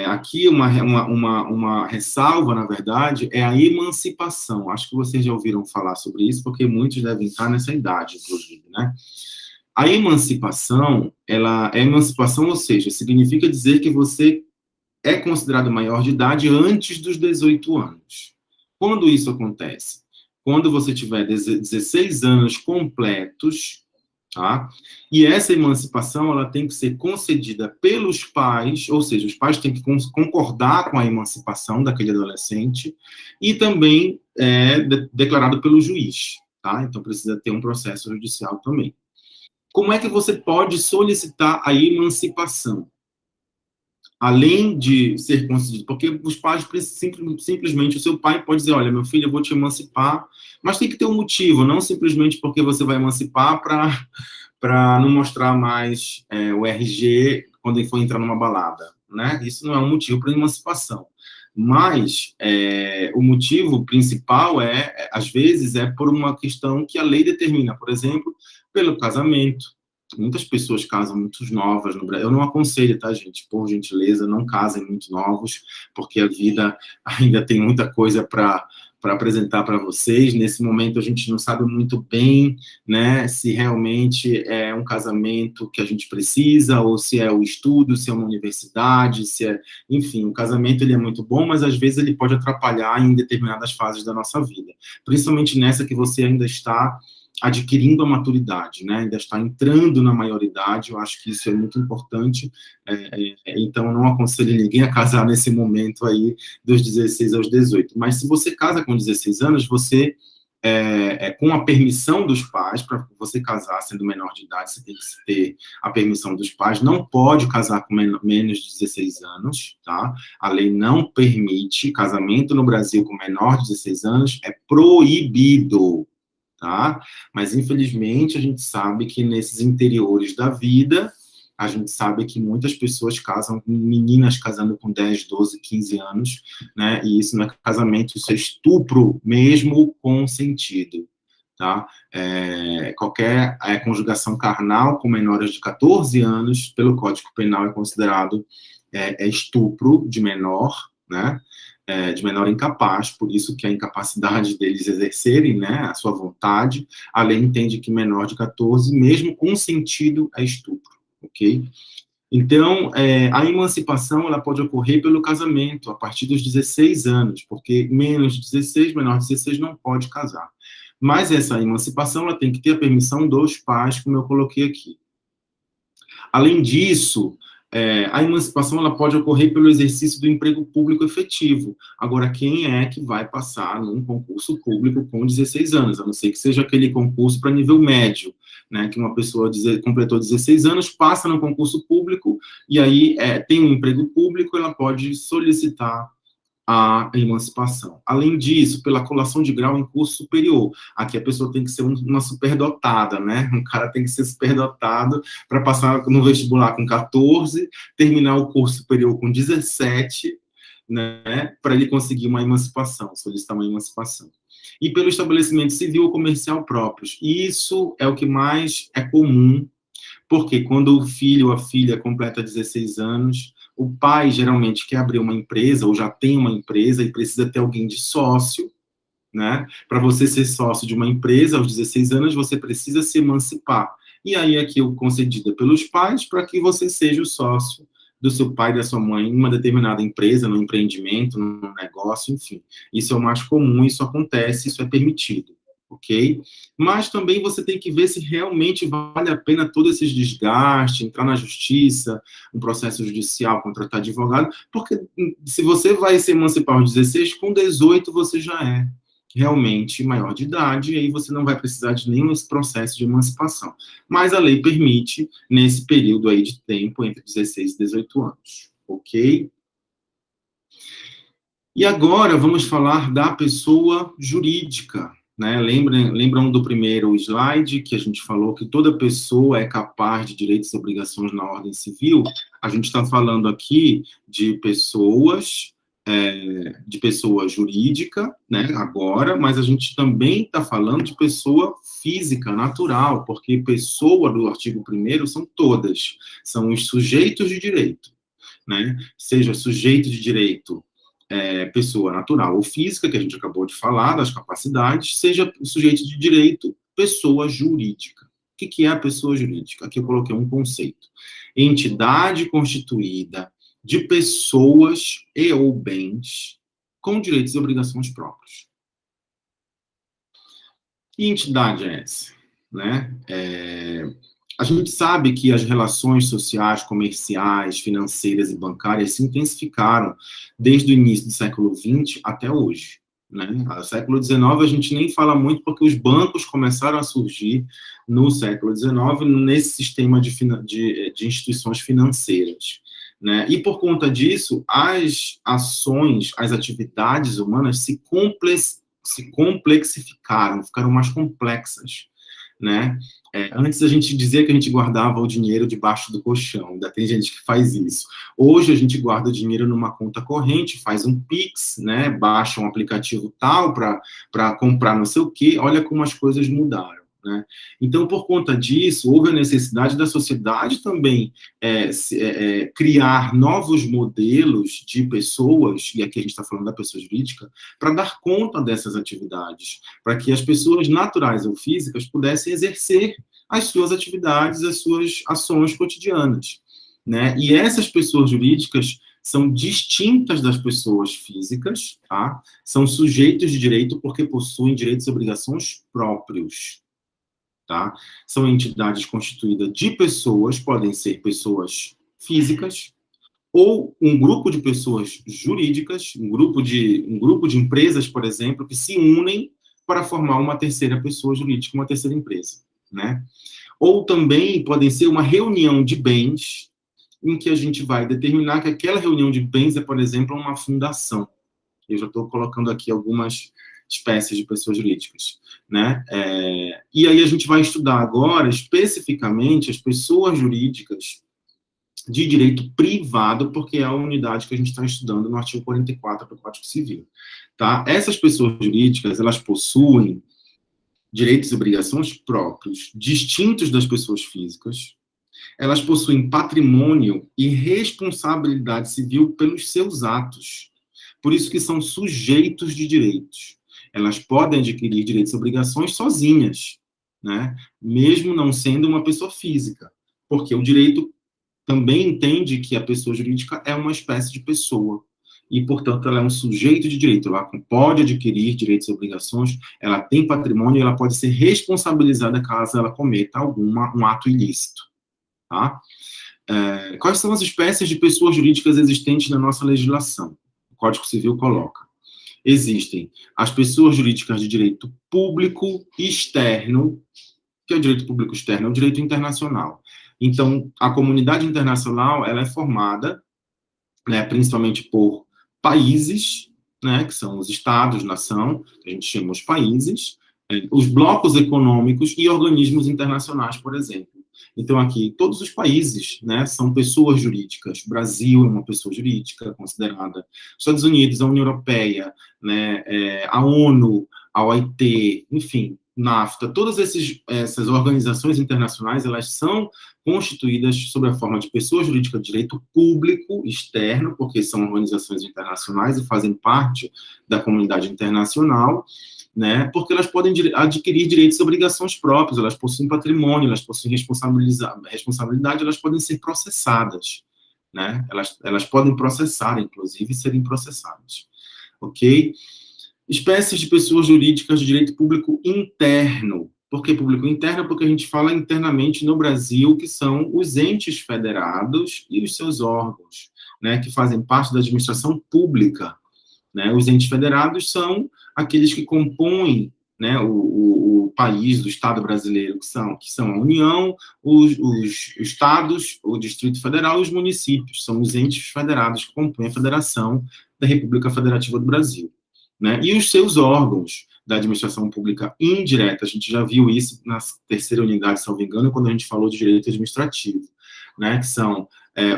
Aqui uma ressalva, na verdade, é a emancipação. Acho que vocês já ouviram falar sobre isso, porque muitos devem estar nessa idade, inclusive, né? A emancipação, ou seja, significa dizer que você é considerado maior de idade antes dos 18 anos. Quando isso acontece? Quando você tiver 16 anos completos, tá? E essa emancipação, ela tem que ser concedida pelos pais, ou seja, os pais têm que concordar com a emancipação daquele adolescente, e também declarado pelo juiz, tá? Então precisa ter um processo judicial também. Como é que você pode solicitar a emancipação? Além de ser concedido, porque os pais simplesmente, o seu pai pode dizer, olha, meu filho, eu vou te emancipar, mas tem que ter um motivo, não simplesmente porque você vai emancipar para não mostrar mais o RG quando ele for entrar numa balada, né? Isso não é um motivo para emancipação. Mas o motivo principal às vezes, por uma questão que a lei determina, por exemplo, pelo casamento. Muitas pessoas casam muito novas no Brasil. Eu não aconselho, tá, gente? Por gentileza, não casem muito novos, porque a vida ainda tem muita coisa para apresentar para vocês. Nesse momento, a gente não sabe muito bem, né, se realmente é um casamento que a gente precisa, ou se é o estudo, se é uma universidade, se é... Enfim, o casamento ele é muito bom, mas às vezes ele pode atrapalhar em determinadas fases da nossa vida. Principalmente nessa que você ainda está adquirindo a maturidade, né? Ainda está entrando na maioridade, eu acho que isso é muito importante, então não aconselho ninguém a casar nesse momento aí, dos 16 aos 18, mas se você casa com 16 anos, você, com a permissão dos pais, para você casar sendo menor de idade, você tem que ter a permissão dos pais, não pode casar com menos de 16 anos, tá? A lei não permite casamento no Brasil com menor de 16 anos, é proibido, tá? Mas, infelizmente, a gente sabe que nesses interiores da vida, a gente sabe que muitas pessoas casam, meninas casando com 10, 12, 15 anos, né? E isso não é casamento, isso é estupro mesmo consentido, tá? Qualquer conjugação carnal com menores de 14 anos, pelo Código Penal, é considerado estupro de menor, né? De menor incapaz, por isso que a incapacidade deles exercerem, né, a sua vontade, a lei entende que menor de 14, mesmo consentido, é estupro, ok? Então, a emancipação, ela pode ocorrer pelo casamento, a partir dos 16 anos, porque menos de 16, menor de 16 não pode casar. Mas essa emancipação, ela tem que ter a permissão dos pais, como eu coloquei aqui. Além disso, a emancipação ela pode ocorrer pelo exercício do emprego público efetivo. Agora, quem é que vai passar num concurso público com 16 anos? A não ser que seja aquele concurso para nível médio, né, que uma pessoa completou 16 anos, passa no concurso público, e aí tem um emprego público, ela pode solicitar a emancipação. Além disso, pela colação de grau em curso superior. Aqui a pessoa tem que ser uma superdotada, né? Um cara tem que ser superdotado para passar no vestibular com 14, terminar o curso superior com 17, né? Para ele conseguir uma emancipação, solicitar uma emancipação. E pelo estabelecimento civil ou comercial próprios. Isso é o que mais é comum, porque quando o filho ou a filha completa 16 anos, o pai geralmente quer abrir uma empresa ou já tem uma empresa e precisa ter alguém de sócio, né? Para você ser sócio de uma empresa aos 16 anos, você precisa se emancipar. E aí aqui é concedida pelos pais para que você seja o sócio do seu pai e da sua mãe em uma determinada empresa, no empreendimento, no negócio, enfim. Isso é o mais comum, isso acontece, isso é permitido, ok? Mas também você tem que ver se realmente vale a pena todo esse desgaste, entrar na justiça, um processo judicial, contratar advogado, porque se você vai se emancipar aos 16, com 18 você já é realmente maior de idade, e aí você não vai precisar de nenhum processo de emancipação. Mas a lei permite, nesse período aí de tempo, entre 16 e 18 anos, ok? E agora vamos falar da pessoa jurídica, né? Lembram do primeiro slide que a gente falou que toda pessoa é capaz de direitos e obrigações na ordem civil? A gente está falando aqui de pessoas jurídica, né, agora, mas a gente também está falando de pessoa física, natural, porque pessoa do artigo 1º são todas, são os sujeitos de direito, né, seja sujeito de direito pessoa natural ou física, que a gente acabou de falar, das capacidades, seja sujeito de direito, pessoa jurídica. O que é a pessoa jurídica? Aqui eu coloquei um conceito. Entidade constituída de pessoas e ou bens com direitos e obrigações próprios. Que entidade é essa? né? A gente sabe que as relações sociais, comerciais, financeiras e bancárias se intensificaram desde o início do século XX até hoje, né? No século XIX a gente nem fala muito porque os bancos começaram a surgir no século XIX nesse sistema de instituições financeiras, né? E por conta disso, as ações, as atividades humanas se complexificaram, ficaram mais complexas, né? Antes a gente dizia que a gente guardava o dinheiro debaixo do colchão, ainda tem gente que faz isso. Hoje a gente guarda o dinheiro numa conta corrente, faz um Pix, né? Baixa um aplicativo tal para comprar não sei o quê. Olha como as coisas mudaram, né? Então, por conta disso, houve a necessidade da sociedade também criar novos modelos de pessoas, e aqui a gente está falando da pessoa jurídica, para dar conta dessas atividades, para que as pessoas naturais ou físicas pudessem exercer as suas atividades, as suas ações cotidianas, né? E essas pessoas jurídicas são distintas das pessoas físicas, tá? São sujeitos de direito porque possuem direitos e obrigações próprios, tá? São entidades constituídas de pessoas, podem ser pessoas físicas, ou um grupo de pessoas jurídicas, um grupo de empresas, por exemplo, que se unem para formar uma terceira pessoa jurídica, uma terceira empresa, né? Ou também podem ser uma reunião de bens, em que a gente vai determinar que aquela reunião de bens é, por exemplo, uma fundação. Eu já estou colocando aqui algumas espécies de pessoas jurídicas, né? E aí a gente vai estudar agora, especificamente, as pessoas jurídicas de direito privado, porque é a unidade que a gente está estudando no artigo 44 do Código Civil, tá? Essas pessoas jurídicas, elas possuem direitos e obrigações próprios, distintos das pessoas físicas, elas possuem patrimônio e responsabilidade civil pelos seus atos, por isso que são sujeitos de direitos. Elas podem adquirir direitos e obrigações sozinhas, né? Mesmo não sendo uma pessoa física, porque o direito também entende que a pessoa jurídica é uma espécie de pessoa, e, portanto, ela é um sujeito de direito, ela pode adquirir direitos e obrigações, ela tem patrimônio e ela pode ser responsabilizada caso ela cometa um ato ilícito, tá? Quais são as espécies de pessoas jurídicas existentes na nossa legislação? O Código Civil coloca. Existem as pessoas jurídicas de direito público externo, que é o direito público externo, é o direito internacional. Então, a comunidade internacional, ela é formada, né, principalmente por países, né, que são os estados, nação, que a gente chama os países, os blocos econômicos e organismos internacionais, por exemplo. Então, aqui, todos os países, né, são pessoas jurídicas. O Brasil é uma pessoa jurídica considerada. Estados Unidos, a União Europeia, né, a ONU, a OIT, enfim, NAFTA, todas essas organizações internacionais, elas são constituídas sob a forma de pessoa jurídica de direito público externo, porque são organizações internacionais e fazem parte da comunidade internacional, né, porque elas podem adquirir direitos e obrigações próprios, elas possuem patrimônio, elas possuem responsabilidade, elas podem ser processadas, né, elas podem processar, inclusive, e serem processadas, ok? Espécies de pessoas jurídicas de direito público interno. Por que público interno? Porque a gente fala internamente no Brasil, que são os entes federados e os seus órgãos, né, que fazem parte da administração pública, né? Os entes federados são aqueles que compõem, né, o país, o Estado brasileiro, que são a União, os estados, o Distrito Federal e os municípios. São os entes federados que compõem a Federação da República Federativa do Brasil, né? E os seus órgãos da administração pública indireta, a gente já viu isso na terceira unidade, se não me engano, quando a gente falou de direito administrativo, né, que são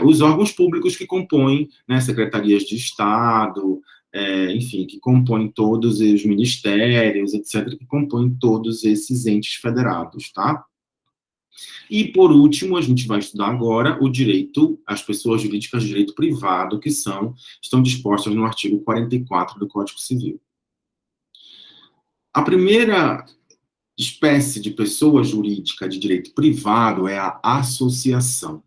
os órgãos públicos que compõem, né, secretarias de Estado, enfim, que compõem todos os ministérios, etc., que compõem todos esses entes federados, tá? E, por último, a gente vai estudar agora o direito, as pessoas jurídicas de direito privado, que estão dispostas no artigo 44 do Código Civil. A primeira espécie de pessoa jurídica de direito privado é a associação,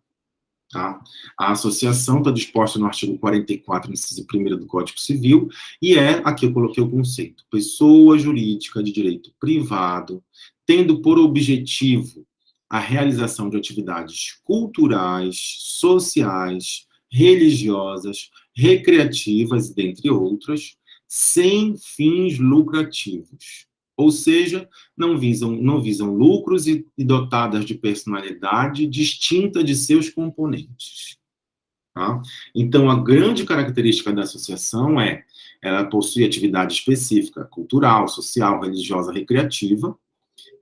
tá? A associação está disposta no artigo 44, inciso 1º do Código Civil, e aqui eu coloquei o conceito, pessoa jurídica de direito privado, tendo por objetivo a realização de atividades culturais, sociais, religiosas, recreativas, dentre outras, sem fins lucrativos. Ou seja, não visam lucros e dotadas de personalidade distinta de seus componentes. Tá? Então, a grande característica da associação ela possui atividade específica, cultural, social, religiosa, recreativa.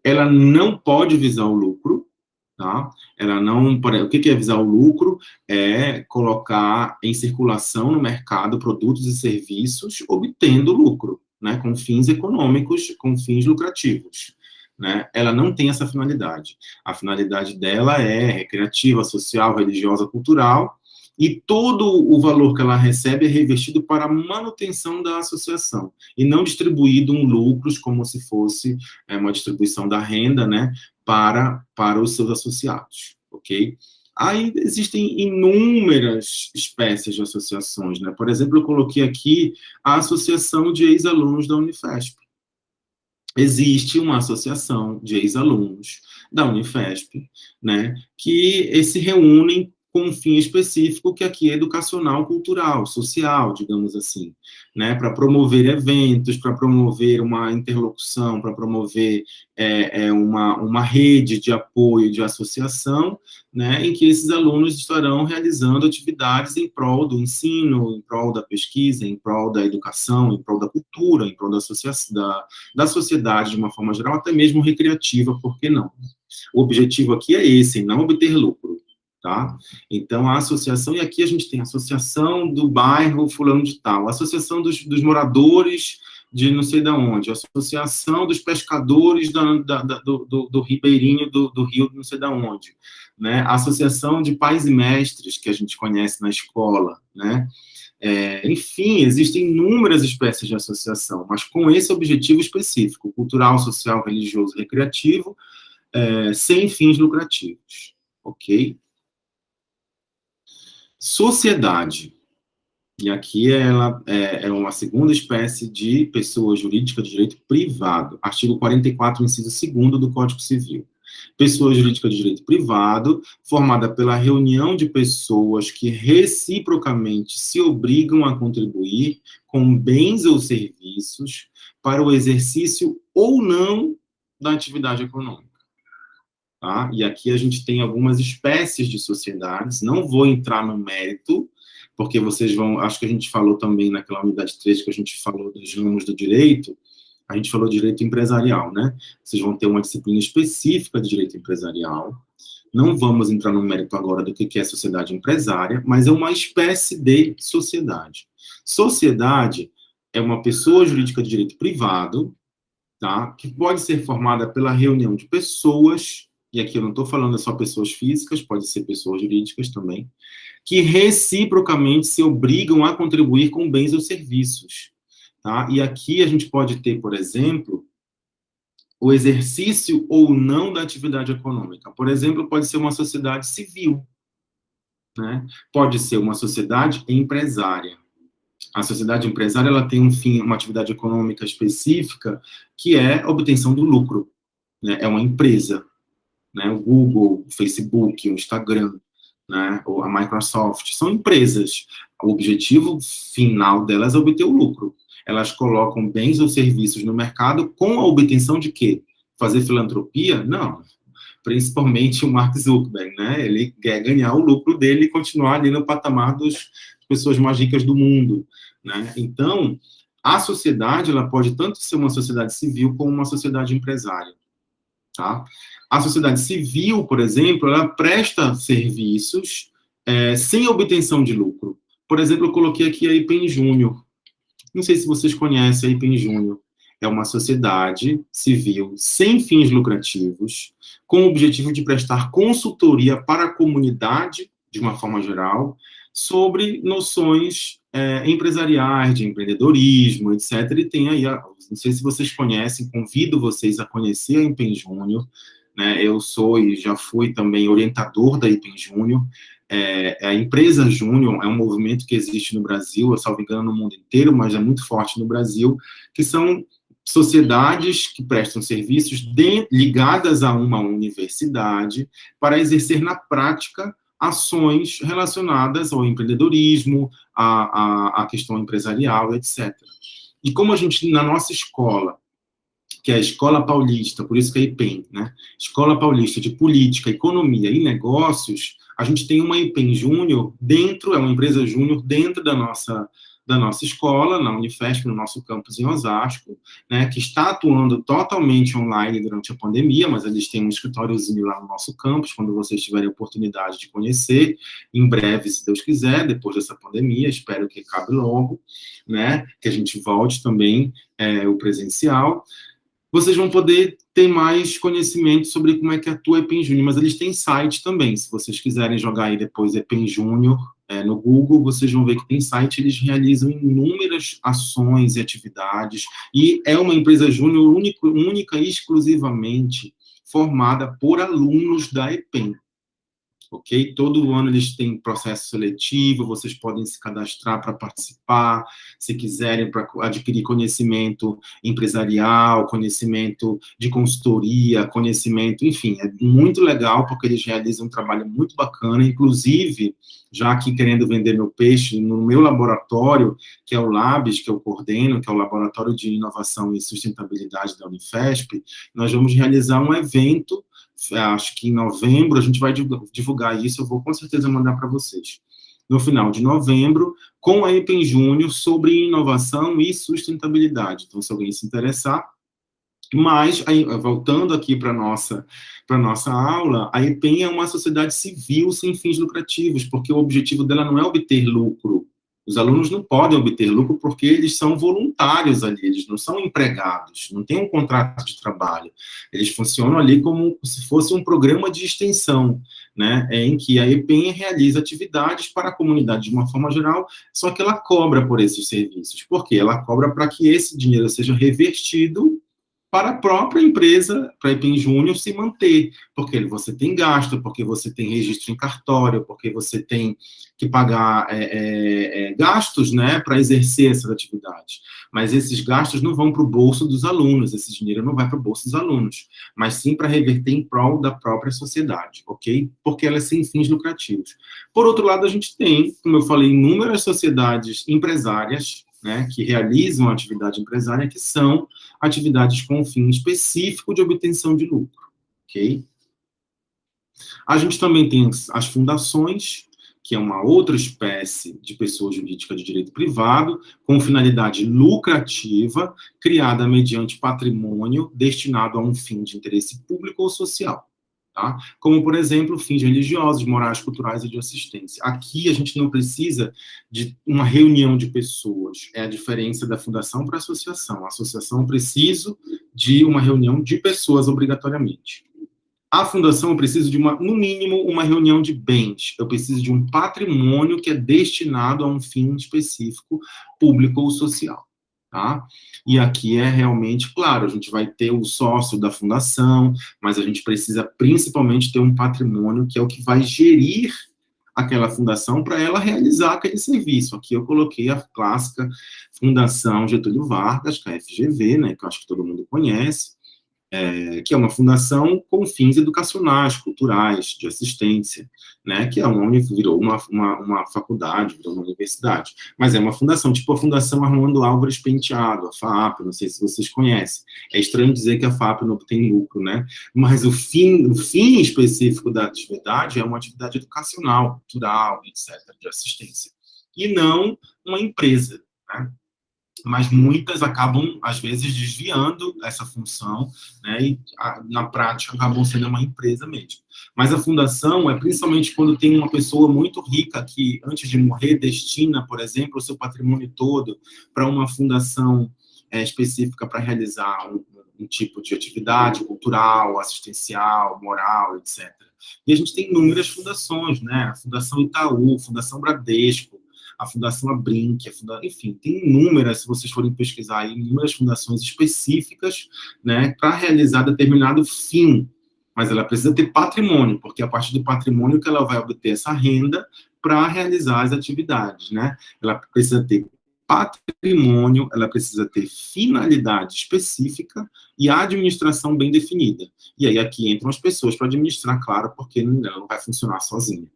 Ela não pode visar o lucro, tá? Ela não, o que é visar o lucro? É colocar em circulação no mercado produtos e serviços obtendo lucro, né? Com fins econômicos, com fins lucrativos. Né? Ela não tem essa finalidade. A finalidade dela é recreativa, social, religiosa, cultural, e todo o valor que ela recebe é revestido para a manutenção da associação, e não distribuído em lucros, como se fosse uma distribuição da renda, né, para os seus associados, ok? Aí existem inúmeras espécies de associações, né? Por exemplo, eu coloquei aqui a Associação de Ex-Alunos da Unifesp. Existe uma associação de ex-alunos da Unifesp, né, que se reúnem com um fim específico, que aqui é educacional, cultural, social, digamos assim, né, para promover eventos, para promover uma interlocução, para promover uma rede de apoio, de associação, né, em que esses alunos estarão realizando atividades em prol do ensino, em prol da pesquisa, em prol da educação, em prol da cultura, em prol da sociedade de uma forma geral, até mesmo recreativa, por que não? O objetivo aqui é esse, não obter lucro. Tá? Então, a associação, e aqui a gente tem a associação do bairro fulano de tal, a associação dos moradores de não sei de onde, a associação dos pescadores do ribeirinho do rio não sei de onde, né? A associação de pais e mestres, que a gente conhece na escola, né? Enfim, existem inúmeras espécies de associação, mas com esse objetivo específico, cultural, social, religioso, recreativo, sem fins lucrativos, ok? Sociedade. E aqui ela é uma segunda espécie de pessoa jurídica de direito privado. Artigo 44, inciso 2º do Código Civil. Pessoa jurídica de direito privado, formada pela reunião de pessoas que reciprocamente se obrigam a contribuir com bens ou serviços para o exercício ou não da atividade econômica. Tá? E aqui a gente tem algumas espécies de sociedades, não vou entrar no mérito, porque vocês vão, acho que a gente falou também naquela unidade 3 que a gente falou dos ramos do direito, a gente falou de direito empresarial, né? Vocês vão ter uma disciplina específica de direito empresarial, não vamos entrar no mérito agora do que é sociedade empresária, mas é uma espécie de sociedade. Sociedade é uma pessoa jurídica de direito privado, tá? Que pode ser formada pela reunião de pessoas, e aqui eu não estou falando só pessoas físicas, pode ser pessoas jurídicas também, que reciprocamente se obrigam a contribuir com bens ou serviços. Tá? E aqui a gente pode ter, por exemplo, o exercício ou não da atividade econômica. Por exemplo, pode ser uma sociedade civil, né? Pode ser uma sociedade empresária. A sociedade empresária ela tem um fim, uma atividade econômica específica, que é a obtenção do lucro. Né? É uma empresa. Né, o Google, o Facebook, o Instagram, né, ou a Microsoft, são empresas. O objetivo final delas é obter o lucro. Elas colocam bens ou serviços no mercado com a obtenção de quê? Fazer filantropia? Não. Principalmente o Mark Zuckerberg, né? Ele quer ganhar o lucro dele e continuar ali no patamar das pessoas mais ricas do mundo, né? Então, a sociedade, ela pode tanto ser uma sociedade civil como uma sociedade empresária. Tá? A sociedade civil, por exemplo, ela presta serviços sem obtenção de lucro. Por exemplo, eu coloquei aqui a IPEM Júnior. Não sei se vocês conhecem a IPEM Júnior. É uma sociedade civil sem fins lucrativos, com o objetivo de prestar consultoria para a comunidade, de uma forma geral, sobre noções empresariais, de empreendedorismo, etc. E tem aí, não sei se vocês conhecem, convido vocês a conhecer a IPEM Júnior, né? Eu sou e já fui também orientador da IPEM Júnior. A empresa Júnior é um movimento que existe no Brasil, eu salvo engano no mundo inteiro, mas é muito forte no Brasil, que são sociedades que prestam serviços ligadas a uma universidade para exercer na prática ações relacionadas ao empreendedorismo, à questão empresarial, etc. E como a gente, na nossa escola, que é a Escola Paulista, por isso que é IPEM, né? Escola Paulista de Política, Economia e Negócios, a gente tem uma IPEM Júnior dentro, é uma empresa júnior dentro da nossa escola, na Unifesp, no nosso campus em Osasco, né, que está atuando totalmente online durante a pandemia, mas eles têm um escritóriozinho lá no nosso campus, quando vocês tiverem a oportunidade de conhecer, em breve, se Deus quiser, depois dessa pandemia, espero que acabe logo, né, que a gente volte também o presencial. Vocês vão poder ter mais conhecimento sobre como é que atua a EPEN Júnior, mas eles têm site também, se vocês quiserem jogar aí depois EPEN Júnior no Google, vocês vão ver que tem site, eles realizam inúmeras ações e atividades, e é uma empresa júnior única e exclusivamente formada por alunos da EPEN. Ok? Todo ano eles têm processo seletivo, vocês podem se cadastrar para participar, se quiserem, para adquirir conhecimento empresarial, conhecimento de consultoria, conhecimento, enfim, é muito legal, porque eles realizam um trabalho muito bacana, inclusive, já aqui querendo vender meu peixe, no meu laboratório, que é o Labs, que eu coordeno, que é o Laboratório de Inovação e Sustentabilidade da Unifesp, nós vamos realizar um evento, acho que em novembro, a gente vai divulgar isso, eu vou com certeza mandar para vocês. No final de novembro, com a EPEN Júnior, sobre inovação e sustentabilidade. Então, se alguém se interessar. Mas, aí, voltando aqui para a nossa aula, a EPEN é uma sociedade civil sem fins lucrativos, porque o objetivo dela não é obter lucro. Os alunos não podem obter lucro porque eles são voluntários ali, eles não são empregados, não tem um contrato de trabalho. Eles funcionam ali como se fosse um programa de extensão, né, em que a EPEN realiza atividades para a comunidade de uma forma geral, só que ela cobra por esses serviços. Por quê? Ela cobra para que esse dinheiro seja revertido para a própria empresa, para a EPEN Júnior, se manter, porque você tem gasto, porque você tem registro em cartório, porque você tem que pagar gastos, né, para exercer essas atividades. Mas esses gastos não vão para o bolso dos alunos, esse dinheiro não vai para o bolso dos alunos, mas sim para reverter em prol da própria sociedade, ok? Porque ela é sem fins lucrativos. Por outro lado, a gente tem, como eu falei, inúmeras sociedades empresárias, né, que realizam a atividade empresária, que são atividades com fim específico de obtenção de lucro, ok? A gente também tem as fundações, que é uma outra espécie de pessoa jurídica de direito privado, com finalidade lucrativa, criada mediante patrimônio destinado a um fim de interesse público ou social. Tá? Como, por exemplo, fins religiosos, morais, culturais e de assistência. Aqui a gente não precisa de uma reunião de pessoas, é a diferença da fundação para a associação. A associação eu preciso de uma reunião de pessoas obrigatoriamente. A fundação eu preciso de, no mínimo, uma reunião de bens. Eu preciso de um patrimônio que é destinado a um fim específico, público ou social. Tá? E aqui é realmente, claro, a gente vai ter o sócio da fundação, mas a gente precisa principalmente ter um patrimônio que é o que vai gerir aquela fundação para ela realizar aquele serviço. Aqui eu coloquei a clássica Fundação Getúlio Vargas, que é a FGV, né, que eu acho que todo mundo conhece, que é uma fundação com fins educacionais, culturais, de assistência, né, que virou uma faculdade, virou uma universidade, mas é uma fundação, tipo a Fundação Armando Álvares Penteado, a FAAP, não sei se vocês conhecem. É estranho dizer que a FAAP não tem lucro, né, mas o fim específico da atividade é uma atividade educacional, cultural, etc., de assistência, e não uma empresa, né? Mas muitas acabam, às vezes, desviando essa função, né, e na prática acabam sendo uma empresa mesmo. Mas a fundação é principalmente quando tem uma pessoa muito rica que, antes de morrer, destina, por exemplo, o seu patrimônio todo para uma fundação específica para realizar um tipo de atividade cultural, assistencial, moral, etc. E a gente tem inúmeras fundações, né, a Fundação Itaú, a Fundação Bradesco, a Fundação Abrinq, enfim, tem inúmeras, se vocês forem pesquisar aí, inúmeras fundações específicas, né, para realizar determinado fim, mas ela precisa ter patrimônio, porque é a partir do patrimônio que ela vai obter essa renda para realizar as atividades, né? Ela precisa ter patrimônio, ela precisa ter finalidade específica e a administração bem definida. E aí aqui entram as pessoas para administrar, claro, porque ela não vai funcionar sozinha,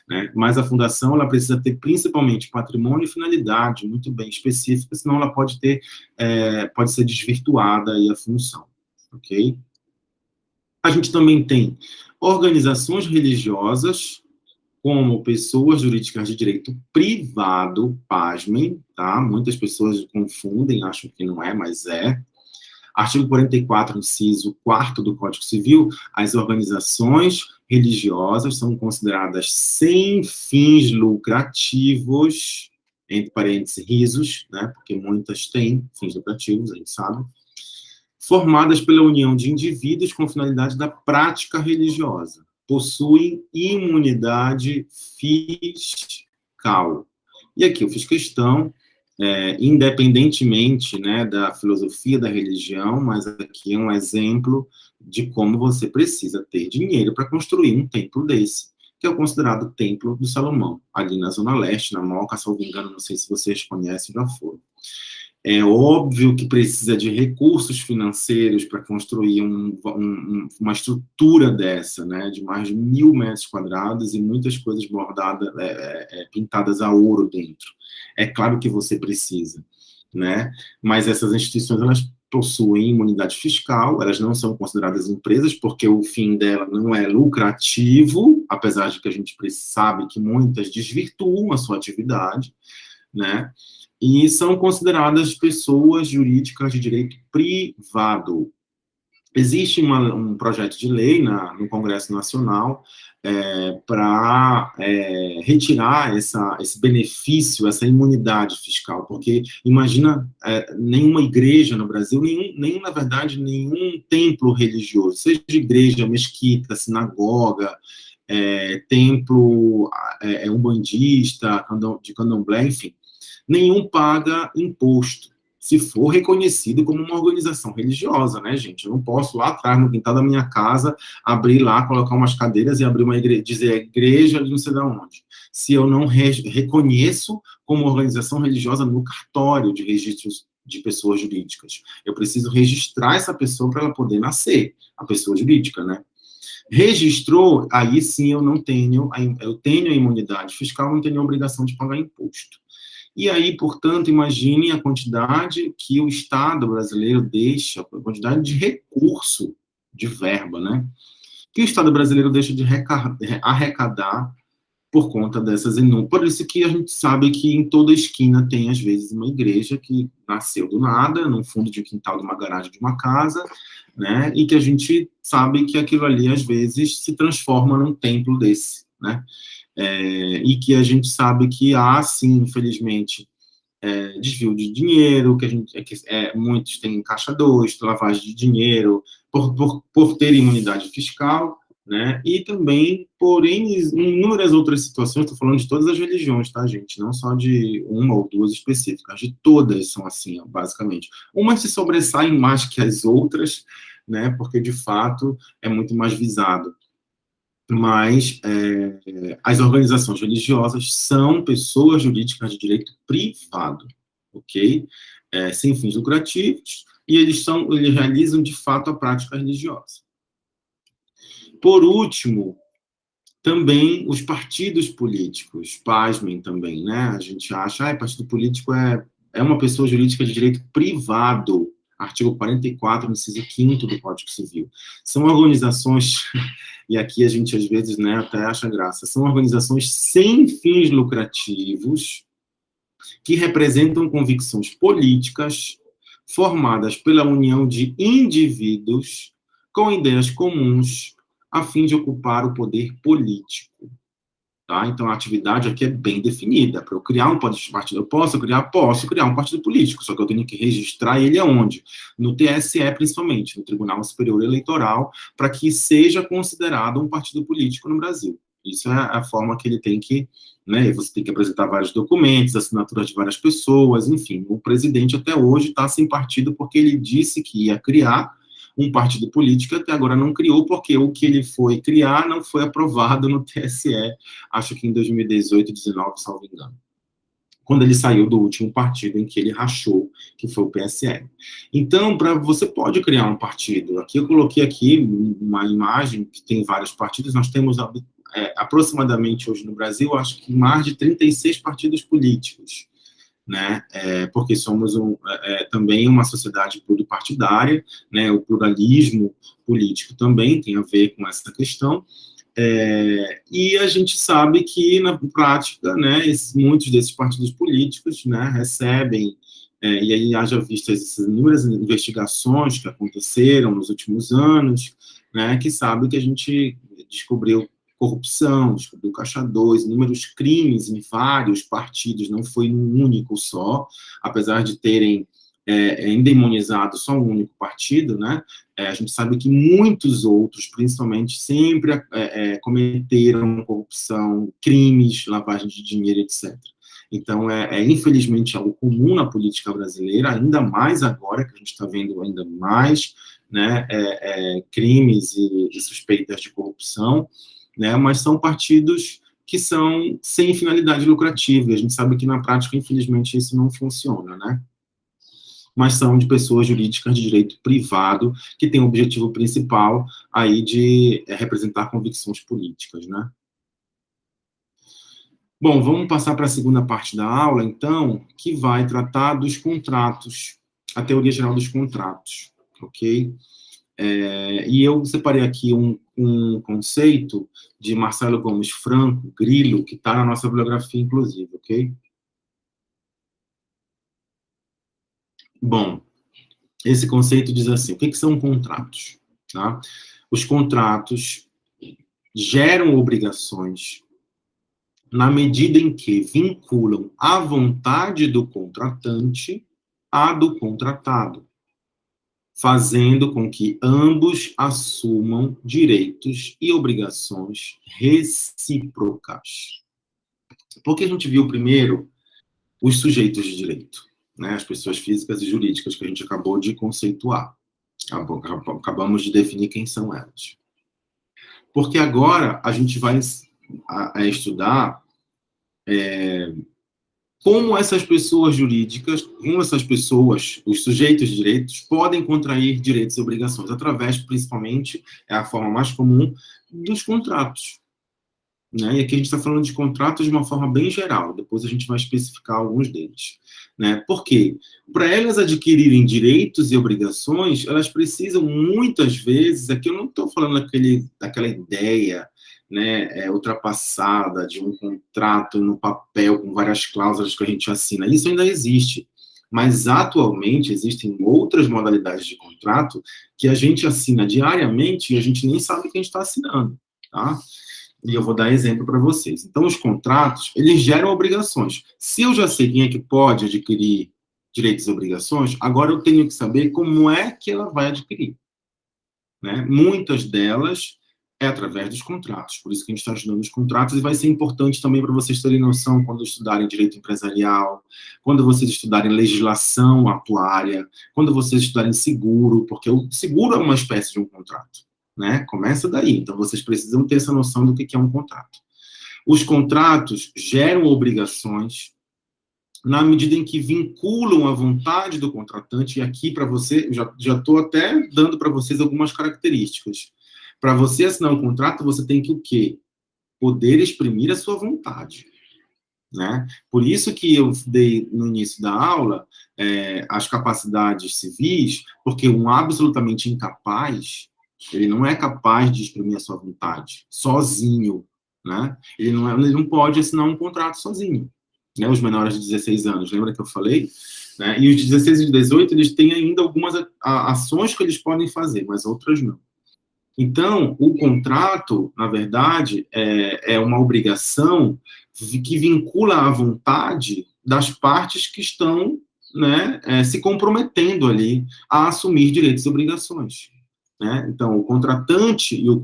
né? Mas a fundação, ela precisa ter principalmente patrimônio e finalidade muito bem específica, senão ela pode ter, pode ser desvirtuada aí a função, ok? A gente também tem organizações religiosas, como pessoas jurídicas de direito privado, pasmem, tá? Muitas pessoas confundem, acham que não é, mas é. Artigo 44, inciso 4º do Código Civil, as organizações religiosas são consideradas sem fins lucrativos, entre parênteses, risos, né? Porque muitas têm fins lucrativos, a gente sabe, formadas pela união de indivíduos com finalidade da prática religiosa. Possuem imunidade fiscal. E aqui eu fiz questão, independentemente, né, da filosofia da religião, mas aqui é um exemplo de como você precisa ter dinheiro para construir um templo desse, que é o considerado Templo do Salomão, ali na Zona Leste, na Moca, se eu não me engano, não sei se vocês conhecem, já foram. É óbvio que precisa de recursos financeiros para construir uma estrutura dessa, né, de mais de 1.000 metros quadrados e muitas coisas bordadas, pintadas a ouro dentro. É claro que você precisa, né, mas essas instituições, elas possuem imunidade fiscal, elas não são consideradas empresas, porque o fim dela não é lucrativo, apesar de que a gente sabe que muitas desvirtuam a sua atividade, né, e são consideradas pessoas jurídicas de direito privado. Existe um projeto de lei no Congresso Nacional para retirar esse benefício, essa imunidade fiscal, porque imagina nenhuma igreja no Brasil, na verdade, nenhum templo religioso, seja de igreja, mesquita, sinagoga, templo umbandista, de candomblé, enfim, nenhum paga imposto, se for reconhecido como uma organização religiosa, né, gente? Eu não posso lá atrás, no quintal da minha casa, abrir lá, colocar umas cadeiras e abrir uma igreja, dizer igreja de não sei de onde. Se eu não reconheço como organização religiosa no cartório de registros de pessoas jurídicas. Eu preciso registrar essa pessoa para ela poder nascer, a pessoa jurídica, né? Registrou, aí sim eu tenho a imunidade fiscal, não tenho a obrigação de pagar imposto. E aí, portanto, imagine a quantidade que o Estado brasileiro deixa, a quantidade de recurso, de verba, né? Que o Estado brasileiro deixa de arrecadar por conta dessas inúmeras. Por isso que a gente sabe que em toda esquina tem, às vezes, uma igreja que nasceu do nada, no fundo de um quintal de uma garagem de uma casa, né? E que a gente sabe que aquilo ali, às vezes, se transforma num templo desse, né? E que a gente sabe que há, sim, infelizmente, desvio de dinheiro, muitos têm caixa 2, lavagem de dinheiro, por ter imunidade fiscal, né? E também por inúmeras outras situações, estou falando de todas as religiões, tá, gente? Não só de uma ou duas específicas, de todas são assim, basicamente. Umas se sobressaem mais que as outras, né? Porque, de fato, é muito mais visado. Mas as organizações religiosas são pessoas jurídicas de direito privado, ok? Sem fins lucrativos, e eles realizam, de fato, a prática religiosa. Por último, também os partidos políticos, pasmem também, né? A gente acha, partido político é uma pessoa jurídica de direito privado, artigo 44, inciso 5º do Código Civil. São organizações, e aqui a gente às vezes, né, até acha graça, são organizações sem fins lucrativos que representam convicções políticas formadas pela união de indivíduos com ideias comuns a fim de ocupar o poder político. Tá? Então, a atividade aqui é bem definida. Para eu criar um partido, eu posso criar um partido político, só que eu tenho que registrar ele aonde? No TSE, principalmente, no Tribunal Superior Eleitoral, para que seja considerado um partido político no Brasil. Isso é a forma que ele tem que, né, você tem que apresentar vários documentos, assinaturas de várias pessoas, enfim. O presidente até hoje está sem partido porque ele disse que ia criar um partido político, até agora não criou, porque o que ele foi criar não foi aprovado no TSE, acho que em 2018, 2019, salvo engano. quando ele saiu do último partido em que ele rachou, que foi o PSL. Então, você pode criar um partido. Aqui eu coloquei aqui uma imagem que tem vários partidos. Nós temos aproximadamente hoje no Brasil, acho que mais de 36 partidos políticos, né? Porque somos também uma sociedade pluripartidária, né? O pluralismo político também tem a ver com essa questão. E a gente sabe que, na prática, né, muitos desses partidos políticos, né, recebem, e aí haja vistas essas inúmeras investigações que aconteceram nos últimos anos, né, que sabe que a gente descobriu corrupção, descobriu Caixa 2, inúmeros crimes em vários partidos, não foi num único só, apesar de terem endemonizado só um único partido, né? A gente sabe que muitos outros, principalmente, sempre cometeram corrupção, crimes, lavagem de dinheiro, etc. Então, infelizmente algo comum na política brasileira, ainda mais agora que a gente está vendo ainda mais, né, crimes e suspeitas de corrupção, né? Mas são partidos que são sem finalidade lucrativa. E a gente sabe que na prática, infelizmente, isso não funciona, né? Mas são de pessoas jurídicas de direito privado, que têm o objetivo principal aí de representar convicções políticas, né? Bom, vamos passar para a segunda parte da aula, então, que vai tratar dos contratos, a teoria geral dos contratos, ok? E eu separei aqui um conceito de Marcelo Gomes Franco, Grillo, que está na nossa bibliografia, inclusive, ok? Bom, esse conceito diz assim, o que são contratos? Tá? Os contratos geram obrigações na medida em que vinculam a vontade do contratante à do contratado, fazendo com que ambos assumam direitos e obrigações recíprocas. Porque a gente viu primeiro os sujeitos de direito, né, as pessoas físicas e jurídicas que a gente acabou de conceituar. Acabamos de definir quem são elas. Porque agora a gente vai estudar como essas pessoas jurídicas, como essas pessoas, os sujeitos de direitos, podem contrair direitos e obrigações, através, principalmente, é a forma mais comum, dos contratos. Né? E aqui a gente está falando de contratos de uma forma bem geral, depois a gente vai especificar alguns deles. Né? Por quê? Para elas adquirirem direitos e obrigações, elas precisam, muitas vezes, aqui eu não estou falando daquela ideia, né, ultrapassada de um contrato no papel com várias cláusulas que a gente assina. Isso ainda existe. Mas, atualmente, existem outras modalidades de contrato que a gente assina diariamente e a gente nem sabe que a gente está assinando. Tá? E eu vou dar exemplo para vocês. Então, os contratos, eles geram obrigações. Se eu já sei quem é que pode adquirir direitos e obrigações, agora eu tenho que saber como é que ela vai adquirir. Né? Muitas delas é através dos contratos. Por isso que a gente está estudando os contratos, e vai ser importante também para vocês terem noção quando estudarem direito empresarial, quando vocês estudarem legislação atuária, quando vocês estudarem seguro, porque o seguro é uma espécie de um contrato. Né? Começa daí. Então, vocês precisam ter essa noção do que é um contrato. Os contratos geram obrigações na medida em que vinculam a vontade do contratante, e aqui para você, já estou até dando para vocês algumas características. Para você assinar um contrato, você tem que o quê? Poder exprimir a sua vontade. Né? Por isso que eu dei no início da aula as capacidades civis, porque um absolutamente incapaz, ele não é capaz de exprimir a sua vontade sozinho. Né? Ele não pode assinar um contrato sozinho. Né? Os menores de 16 anos, lembra que eu falei? Né? E os de 16 e 18, eles têm ainda algumas ações que eles podem fazer, mas outras não. Então, o contrato, na verdade, é uma obrigação que vincula a vontade das partes que estão, né, se comprometendo ali a assumir direitos e obrigações. Né? Então, o contratante e o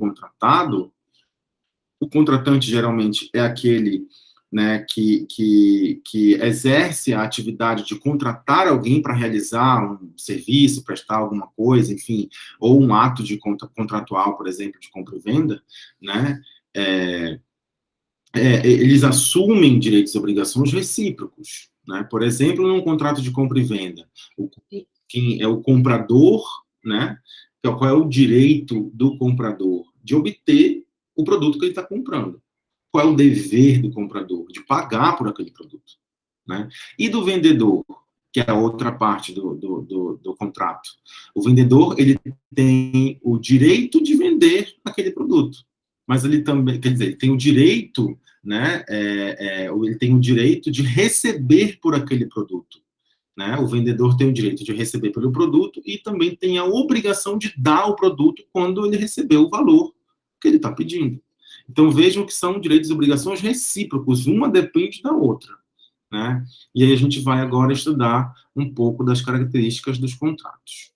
contratante geralmente é aquele, né, que exerce a atividade de contratar alguém para realizar um serviço, prestar alguma coisa, enfim, ou um ato de contratual, por exemplo, de compra e venda, né, eles assumem direitos e obrigações recíprocos, né? Por exemplo, num contrato de compra e venda, quem é o comprador, né? Qual é o direito do comprador? De obter o produto que ele está comprando. Qual é o dever do comprador? De pagar por aquele produto, né? E do vendedor, que é a outra parte do contrato. O vendedor, ele tem o direito de vender aquele produto, mas ele também, quer dizer, ele tem o direito, né, ele tem o direito de receber por aquele produto, né? O vendedor tem o direito de receber pelo produto e também tem a obrigação de dar o produto quando ele recebeu o valor que ele está pedindo. Então, vejam que são direitos e obrigações recíprocos, uma depende da outra, né? E aí a gente vai agora estudar um pouco das características dos contratos.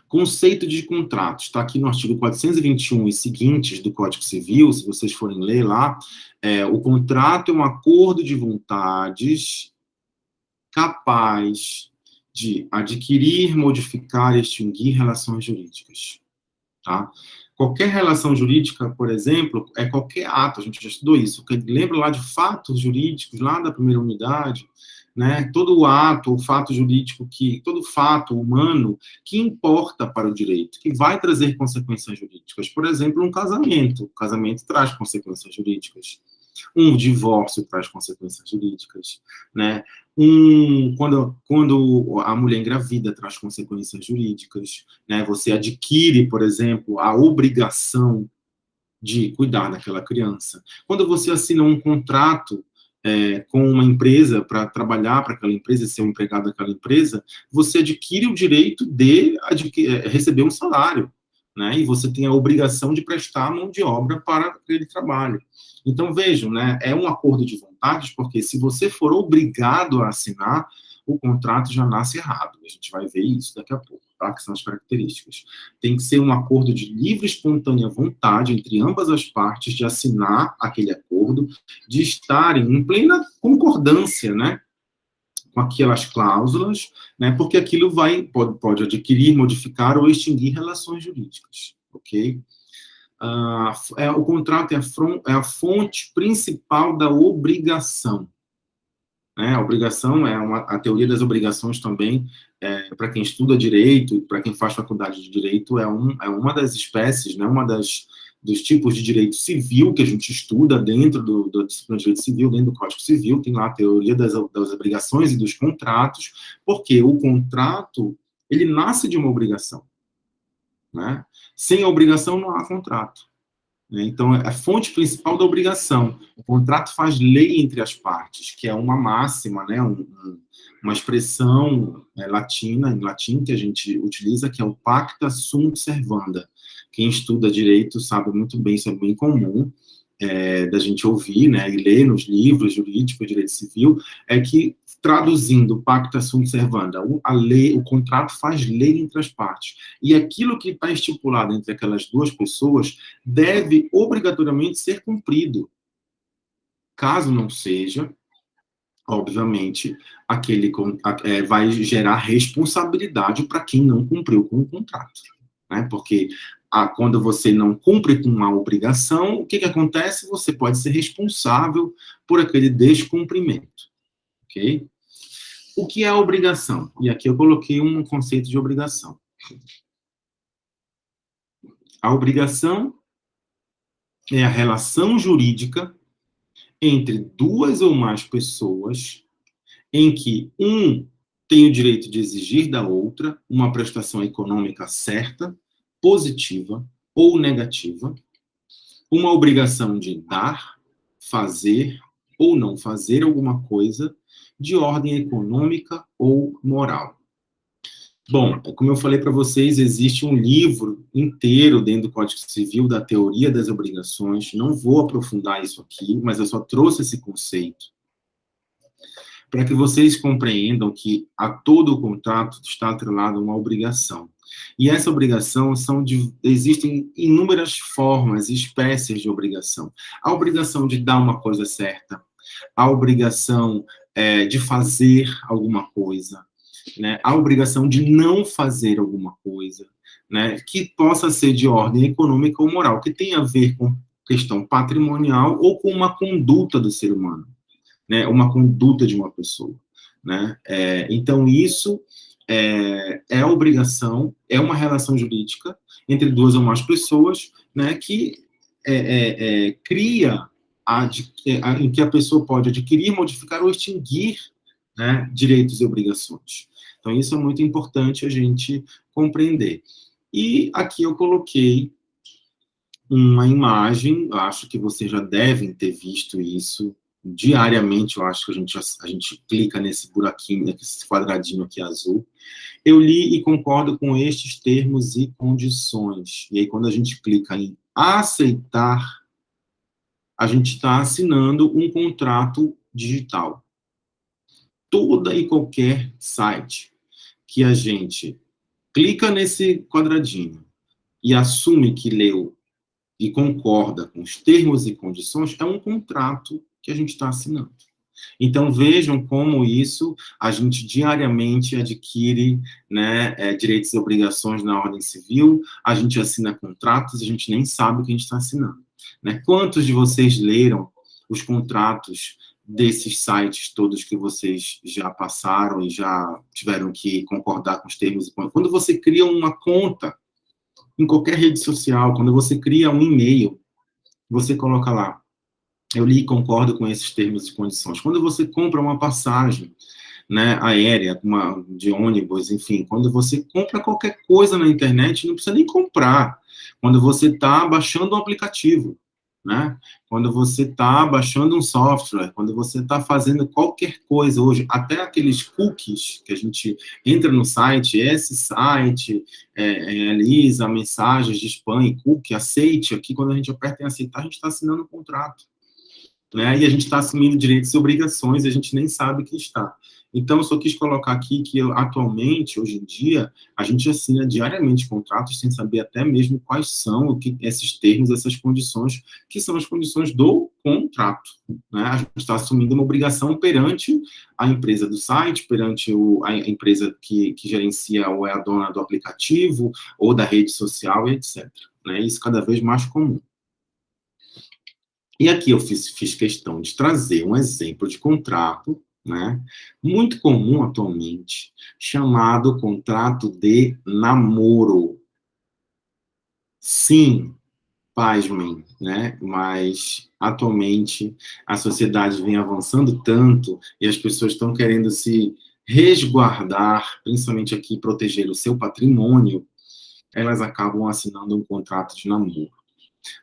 Conceito de contratos, está aqui no artigo 421 e seguintes do Código Civil, se vocês forem ler lá, o contrato é um acordo de vontades capaz de adquirir, modificar e extinguir relações jurídicas, tá? Qualquer relação jurídica, por exemplo, é qualquer ato, a gente já estudou isso, lembra lá de fatos jurídicos, lá da primeira unidade, né? Todo ato, o fato jurídico, todo fato humano que importa para o direito, que vai trazer consequências jurídicas. Por exemplo, um casamento. O casamento traz consequências jurídicas. Um divórcio traz consequências jurídicas, né? Quando a mulher engravida traz consequências jurídicas, né? Você adquire, por exemplo, a obrigação de cuidar daquela criança. Quando você assina um contrato com uma empresa para trabalhar para aquela empresa e ser um empregado daquela empresa, você adquire o direito de receber um salário, né? E você tem a obrigação de prestar mão de obra para aquele trabalho. Então, vejam, né? É um acordo de vontades, porque se você for obrigado a assinar, o contrato já nasce errado. A gente vai ver isso daqui a pouco, tá? Que são as características. Tem que ser um acordo de livre e espontânea vontade entre ambas as partes de assinar aquele acordo, de estarem em plena concordância, né? Com aquelas cláusulas, né? Porque aquilo pode adquirir, modificar ou extinguir relações jurídicas, ok? O contrato é a fonte principal da obrigação. Né? A obrigação a teoria das obrigações também, para quem estuda direito, para quem faz faculdade de direito, é uma das espécies, né? Dos tipos de direito civil que a gente estuda dentro da disciplina de direito civil, dentro do Código Civil, tem lá a teoria das obrigações e dos contratos, porque o contrato, ele nasce de uma obrigação, né? Sem a obrigação não há contrato. Então, é a fonte principal da obrigação. O contrato faz lei entre as partes, que é uma máxima, né? Uma expressão latina, em latim, que a gente utiliza, que é o pacta sunt servanda. Quem estuda direito sabe muito bem, isso é bem comum da gente ouvir, né? E ler nos livros jurídicos de direito civil, é que, traduzindo pacta sunt servanda, o contrato faz lei entre as partes. E aquilo que está estipulado entre aquelas duas pessoas deve obrigatoriamente ser cumprido. Caso não seja, obviamente, vai gerar responsabilidade para quem não cumpriu com o contrato, né? Porque quando você não cumpre com uma obrigação, o que acontece? Você pode ser responsável por aquele descumprimento, ok? O que é a obrigação? E aqui eu coloquei um conceito de obrigação. A obrigação é a relação jurídica entre duas ou mais pessoas em que um tem o direito de exigir da outra uma prestação econômica certa, positiva ou negativa, uma obrigação de dar, fazer ou não fazer alguma coisa de ordem econômica ou moral. Bom, como eu falei para vocês, existe um livro inteiro dentro do Código Civil da teoria das obrigações. Não vou aprofundar isso aqui, mas eu só trouxe esse conceito para que vocês compreendam que a todo o contrato está atrelado a uma obrigação. E essa obrigação existem inúmeras formas e espécies de obrigação. A obrigação de dar uma coisa certa, a obrigação de fazer alguma coisa, né? A obrigação de não fazer alguma coisa, né? Que possa ser de ordem econômica ou moral, que tem a ver com questão patrimonial ou com uma conduta do ser humano, né? Uma conduta de uma pessoa, né? Então, isso é obrigação, é uma relação jurídica entre duas ou mais pessoas, né, que cria em que a pessoa pode adquirir, modificar ou extinguir, né, direitos e obrigações. Então, isso é muito importante a gente compreender. E aqui eu coloquei uma imagem, acho que vocês já devem ter visto isso diariamente, eu acho que a gente clica nesse buraquinho, nesse quadradinho aqui azul. Eu li e concordo com estes termos e condições. E aí, quando a gente clica em aceitar, a gente está assinando um contrato digital. Toda e qualquer site que a gente clica nesse quadradinho e assume que leu e concorda com os termos e condições, é um contrato que a gente está assinando. Então, vejam como isso a gente diariamente adquire, né, direitos e obrigações na ordem civil, a gente assina contratos, a gente nem sabe o que a gente está assinando. Né? Quantos de vocês leram os contratos desses sites todos que vocês já passaram e já tiveram que concordar com os termos e condições? Quando você cria uma conta em qualquer rede social, quando você cria um e-mail, você coloca lá, eu li e concordo com esses termos e condições. Quando você compra uma passagem, né, aérea, de ônibus, enfim, quando você compra qualquer coisa na internet, não precisa nem comprar. Quando você está baixando um aplicativo, né? Quando você está baixando um software, quando você está fazendo qualquer coisa hoje, até aqueles cookies que a gente entra no site, esse site realiza mensagens de spam e cookie, aceite aqui, quando a gente aperta em aceitar, a gente está assinando um contrato. Né? E a gente está assumindo direitos e obrigações e a gente nem sabe que está. Então, eu só quis colocar aqui que, atualmente, hoje em dia, a gente assina diariamente contratos sem saber até mesmo quais são esses termos, essas condições, que são as condições do contrato. Né? A gente está assumindo uma obrigação perante a empresa do site, perante a empresa que gerencia ou é a dona do aplicativo ou da rede social, e etc. Né? Isso cada vez mais comum. E aqui eu fiz questão de trazer um exemplo de contrato, né, muito comum atualmente, chamado contrato de namoro. Sim, pasmem, né, mas atualmente a sociedade vem avançando tanto e as pessoas estão querendo se resguardar, principalmente aqui proteger o seu patrimônio, elas acabam assinando um contrato de namoro.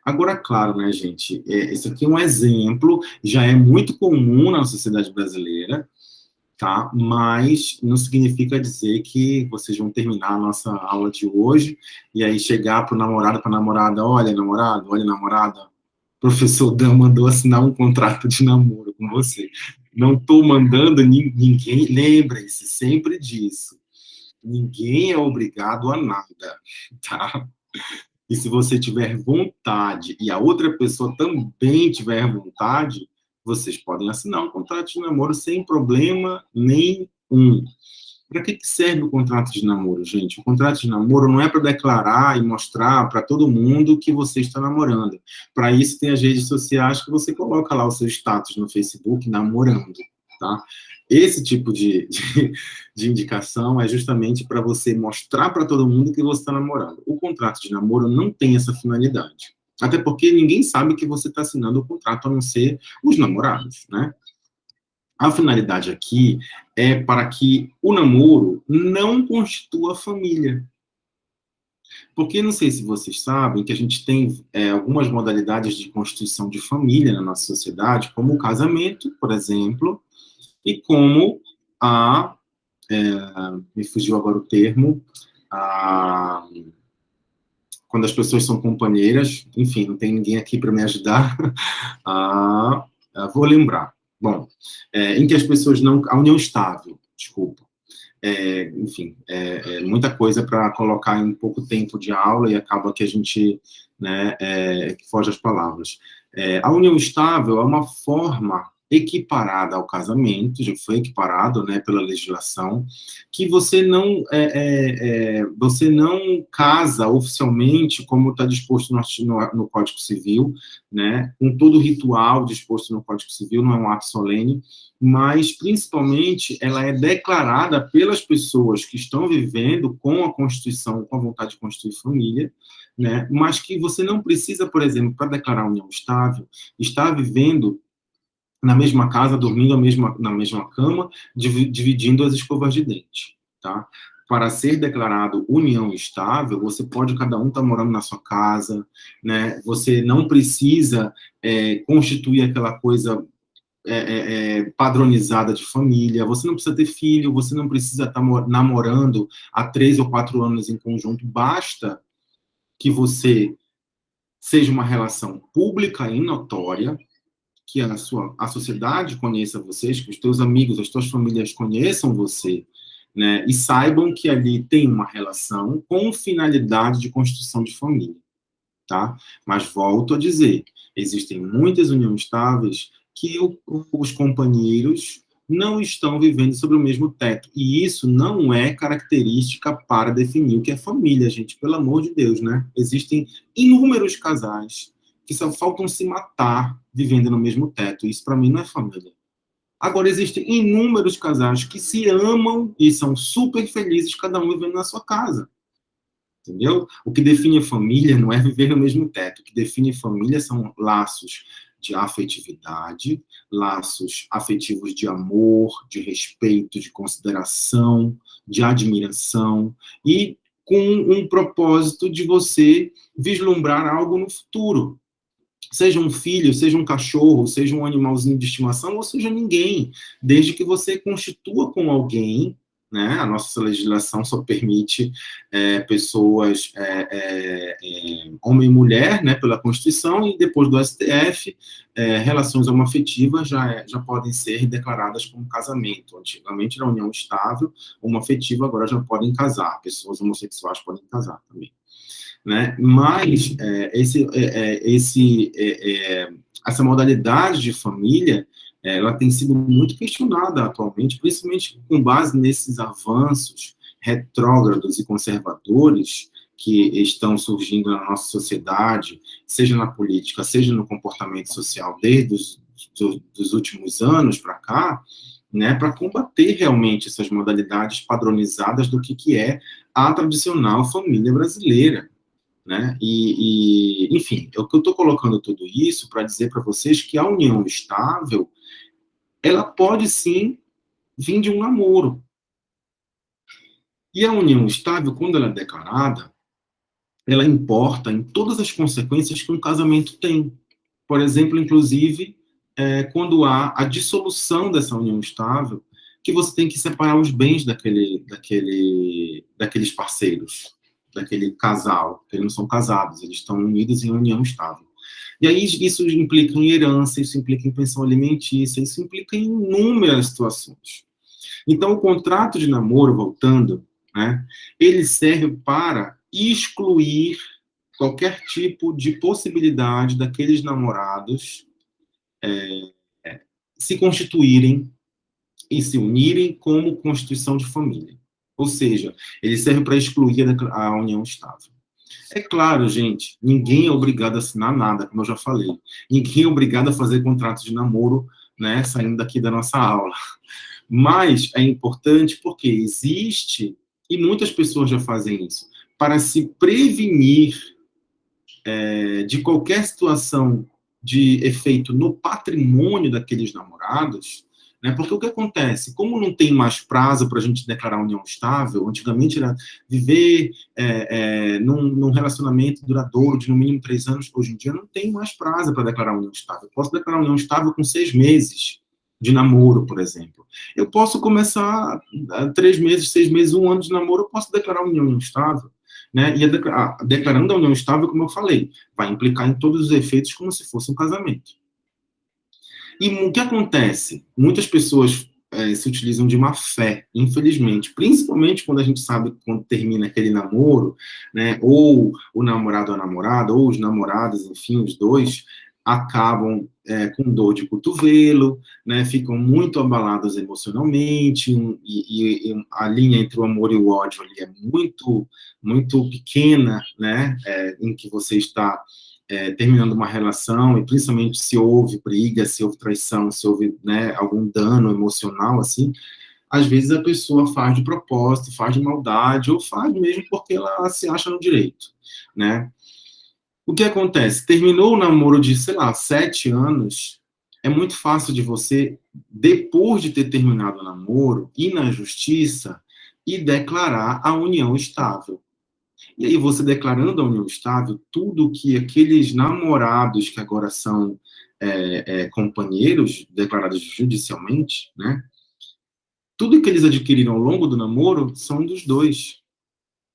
Agora, claro, né, gente, esse aqui é um exemplo, já é muito comum na sociedade brasileira, tá? Mas não significa dizer que vocês vão terminar a nossa aula de hoje e aí chegar para o namorado, para a namorada, olha, namorado, olha, namorada, o professor Dan mandou assinar um contrato de namoro com você. Não estou mandando ninguém, lembrem-se sempre disso, ninguém é obrigado a nada, tá? E se você tiver vontade e a outra pessoa também tiver vontade, vocês podem assinar um contrato de namoro sem problema nenhum. Para que serve o contrato de namoro, gente? O contrato de namoro não é para declarar e mostrar para todo mundo que você está namorando. Para isso, tem as redes sociais que você coloca lá o seu status no Facebook, namorando, tá? Esse tipo de indicação é justamente para você mostrar para todo mundo que você está namorando. O contrato de namoro não tem essa finalidade. Até porque ninguém sabe que você está assinando o contrato, a não ser os namorados, né? A finalidade aqui é para que o namoro não constitua família. Porque não sei se vocês sabem que a gente tem algumas modalidades de constituição de família na nossa sociedade, como o casamento, por exemplo, e como me fugiu agora o termo, quando as pessoas são companheiras, enfim, não tem ninguém aqui para me ajudar, vou lembrar. Bom, em que as pessoas não... A união estável, desculpa. Enfim, muita coisa para colocar em pouco tempo de aula e acaba que a gente, né, foge às palavras. A união estável é uma forma equiparada ao casamento, já foi equiparado, né, pela legislação, que você não casa oficialmente, como está disposto no Código Civil, né, com todo o ritual disposto no Código Civil, não é um ato solene, mas, principalmente, ela é declarada pelas pessoas que estão vivendo com a Constituição, com a vontade de constituir família, né, mas que você não precisa, por exemplo, para declarar união estável, estar vivendo na mesma casa, dormindo na mesma cama, dividindo as escovas de dente, tá? Para ser declarado união estável, você pode, cada um estar morando na sua casa, né? Você não precisa constituir aquela coisa padronizada de família, você não precisa ter filho, você não precisa estar namorando há 3 ou 4 anos em conjunto, basta que você seja uma relação pública e notória, que a sociedade conheça vocês, que os teus amigos, as tuas famílias conheçam você, né, e saibam que ali tem uma relação com finalidade de constituição de família, tá? Mas volto a dizer, existem muitas uniões estáveis que os companheiros não estão vivendo sobre o mesmo teto, e isso não é característica para definir o que é família, gente, pelo amor de Deus, né? Existem inúmeros casais que só faltam se matar vivendo no mesmo teto, isso para mim não é família. Agora, existem inúmeros casais que se amam e são super felizes, cada um vivendo na sua casa. Entendeu? O que define a família não é viver no mesmo teto. O que define família são laços de afetividade, laços afetivos de amor, de respeito, de consideração, de admiração, e com um propósito de você vislumbrar algo no futuro. Seja um filho, seja um cachorro, seja um animalzinho de estimação, ou seja ninguém, desde que você constitua com alguém, né? A nossa legislação só permite pessoas, homem e mulher, né, pela Constituição, e depois do STF, relações homoafetivas já podem ser declaradas como casamento. Antigamente era união estável, homoafetiva, agora já podem casar, pessoas homossexuais podem casar também. Né? Mas essa modalidade de família, ela tem sido muito questionada atualmente, principalmente com base nesses avanços retrógrados e conservadores que estão surgindo na nossa sociedade, seja na política, seja no comportamento social, desde os últimos anos para cá, né, para combater realmente essas modalidades padronizadas do que é a tradicional família brasileira. Né? Enfim, eu estou colocando tudo isso para dizer para vocês que a união estável, ela pode sim vir de um namoro. E a união estável, quando ela é declarada, ela importa em todas as consequências que um casamento tem. Por exemplo, inclusive, quando há a dissolução dessa união estável, que você tem que separar os bens daqueles parceiros, daquele casal, que eles não são casados, eles estão unidos em união estável. E aí isso implica em herança, isso implica em pensão alimentícia, isso implica em inúmeras situações. Então, o contrato de namoro, voltando, né, ele serve para excluir qualquer tipo de possibilidade daqueles namorados se constituírem e se unirem como constituição de família. Ou seja, ele serve para excluir a união estável. É claro, gente, ninguém é obrigado a assinar nada, como eu já falei. Ninguém é obrigado a fazer contrato de namoro, né, saindo daqui da nossa aula. Mas é importante porque existe, e muitas pessoas já fazem isso, para se prevenir de qualquer situação de efeito no patrimônio daqueles namorados, né? Porque o que acontece? Como não tem mais prazo para a gente declarar união estável, antigamente era viver num relacionamento duradouro de no mínimo 3 anos, hoje em dia não tem mais prazo para declarar união estável. Eu posso declarar união estável com 6 meses de namoro, por exemplo. Eu posso começar 3 meses, 6 meses, 1 ano de namoro, eu posso declarar união estável. Né? E declarando a união estável, como eu falei, vai implicar em todos os efeitos como se fosse um casamento. E o que acontece? Muitas pessoas se utilizam de má fé, infelizmente, principalmente quando a gente sabe quando termina aquele namoro, né? Ou o namorado ou a namorada, ou os namorados, enfim, os dois, acabam com dor de cotovelo, né, ficam muito abaladas emocionalmente, e a linha entre o amor e o ódio ali é muito, muito pequena, né, em que você está terminando uma relação, e principalmente se houve briga, se houve traição, se houve, né, algum dano emocional, assim, às vezes a pessoa faz de propósito, faz de maldade, ou faz mesmo porque ela se acha no direito, né. O que acontece? Terminou o namoro de, sei lá, 7 anos, é muito fácil de você, depois de ter terminado o namoro, ir na justiça e declarar a união estável. E aí, você declarando a união estável, tudo que aqueles namorados que agora são companheiros, declarados judicialmente, né? Tudo que eles adquiriram ao longo do namoro são dos dois,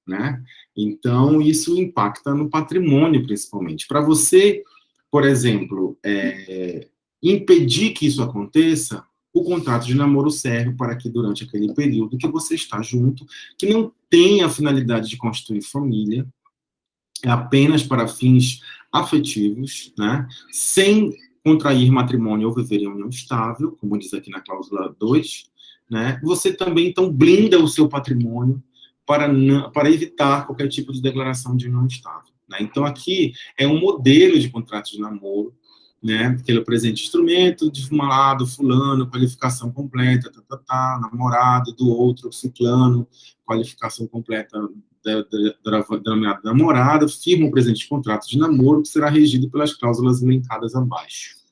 né? Então, isso impacta no patrimônio, principalmente. Para você, por exemplo, impedir que isso aconteça, o contrato de namoro serve para que, durante aquele período que você está junto, que não tem a finalidade de constituir família, é apenas para fins afetivos, né? Sem contrair matrimônio ou viver em união estável, como diz aqui na cláusula 2, né? Você também, então, blinda o seu patrimônio para evitar qualquer tipo de declaração de união estável, né? Então, aqui é um modelo de contrato de namoro, né? Pelo presente instrumento, de um lado, fulano, qualificação completa, namorado do outro, ciclano, qualificação completa denominado namorada, firma o presente contrato de namoro, que será regido pelas cláusulas elencadas abaixo.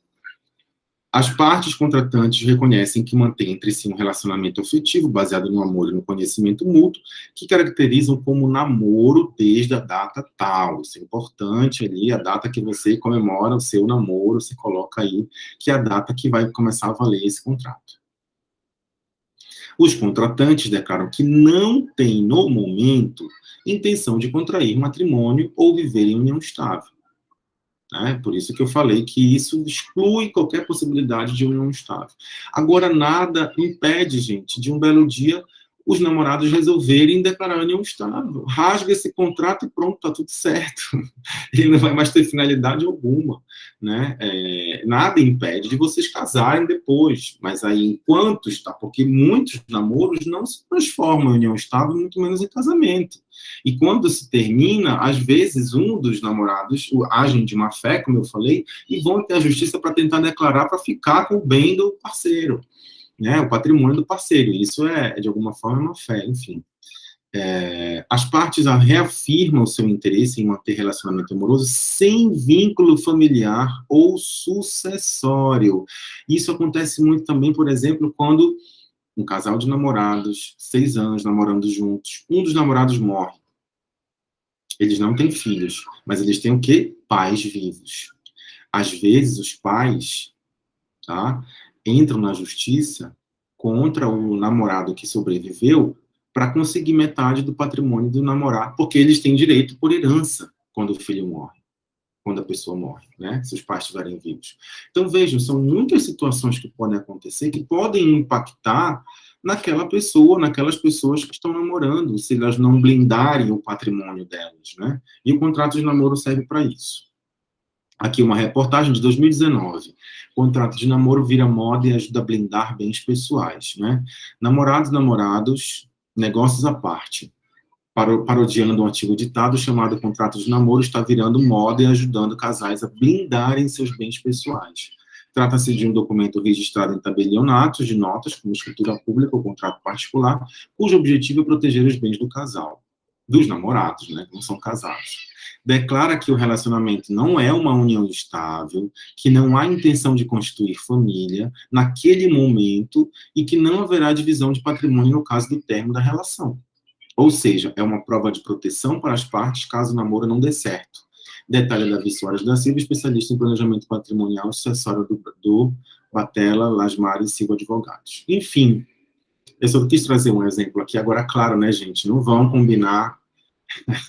As partes contratantes reconhecem que mantêm entre si um relacionamento afetivo baseado no amor e no conhecimento mútuo, que caracterizam como namoro desde a data tal. Isso é importante ali, a data que você comemora o seu namoro, você coloca aí, que é a data que vai começar a valer esse contrato. Os contratantes declaram que não têm, no momento, intenção de contrair matrimônio ou viver em união estável. Né? Por isso que eu falei que isso exclui qualquer possibilidade de união estável. Agora, nada impede, gente, de um belo dia os namorados resolverem declarar união estável. Rasga esse contrato e pronto, tá tudo certo. Ele não vai mais ter finalidade alguma, né? Nada impede de vocês casarem depois, mas aí, enquanto está, porque muitos namoros não se transformam em união estável, muito menos em casamento. E quando se termina, às vezes um dos namorados agem de má fé, como eu falei, e vão até a justiça para tentar declarar para ficar com o bem do parceiro, né? O patrimônio do parceiro. Isso de alguma forma, uma fé, enfim. As partes reafirmam o seu interesse em manter relacionamento amoroso sem vínculo familiar ou sucessório. Isso acontece muito também, por exemplo, quando um casal de namorados, 6 anos namorando juntos, um dos namorados morre. Eles não têm filhos, mas eles têm o quê? Pais vivos. Às vezes, os pais, tá, entram na justiça contra o namorado que sobreviveu para conseguir metade do patrimônio do namorado, porque eles têm direito por herança quando o filho morre, quando a pessoa morre, né? Se os pais estiverem vivos. Então, vejam, são muitas situações que podem acontecer, que podem impactar naquela pessoa, naquelas pessoas que estão namorando, se elas não blindarem o patrimônio delas, né? E o contrato de namoro serve para isso. Aqui uma reportagem de 2019. Contrato de namoro vira moda e ajuda a blindar bens pessoais, né? Namorados, negócios à parte. Parodiando um antigo ditado chamado contrato de namoro, está virando moda e ajudando casais a blindarem seus bens pessoais. Trata-se de um documento registrado em tabelionatos de notas, como escritura pública ou contrato particular, cujo objetivo é proteger os bens do casal, dos namorados, né, que não são casados. Declara que o relacionamento não é uma união estável, que não há intenção de constituir família naquele momento e que não haverá divisão de patrimônio no caso do término da relação. Ou seja, é uma prova de proteção para as partes caso o namoro não dê certo. Detalhe Davi Soares da Silva, especialista em planejamento patrimonial e sucessório do Batella, Lasmar e Silva Advogados. Enfim, eu só quis trazer um exemplo aqui. Agora, claro, né, gente, não vão combinar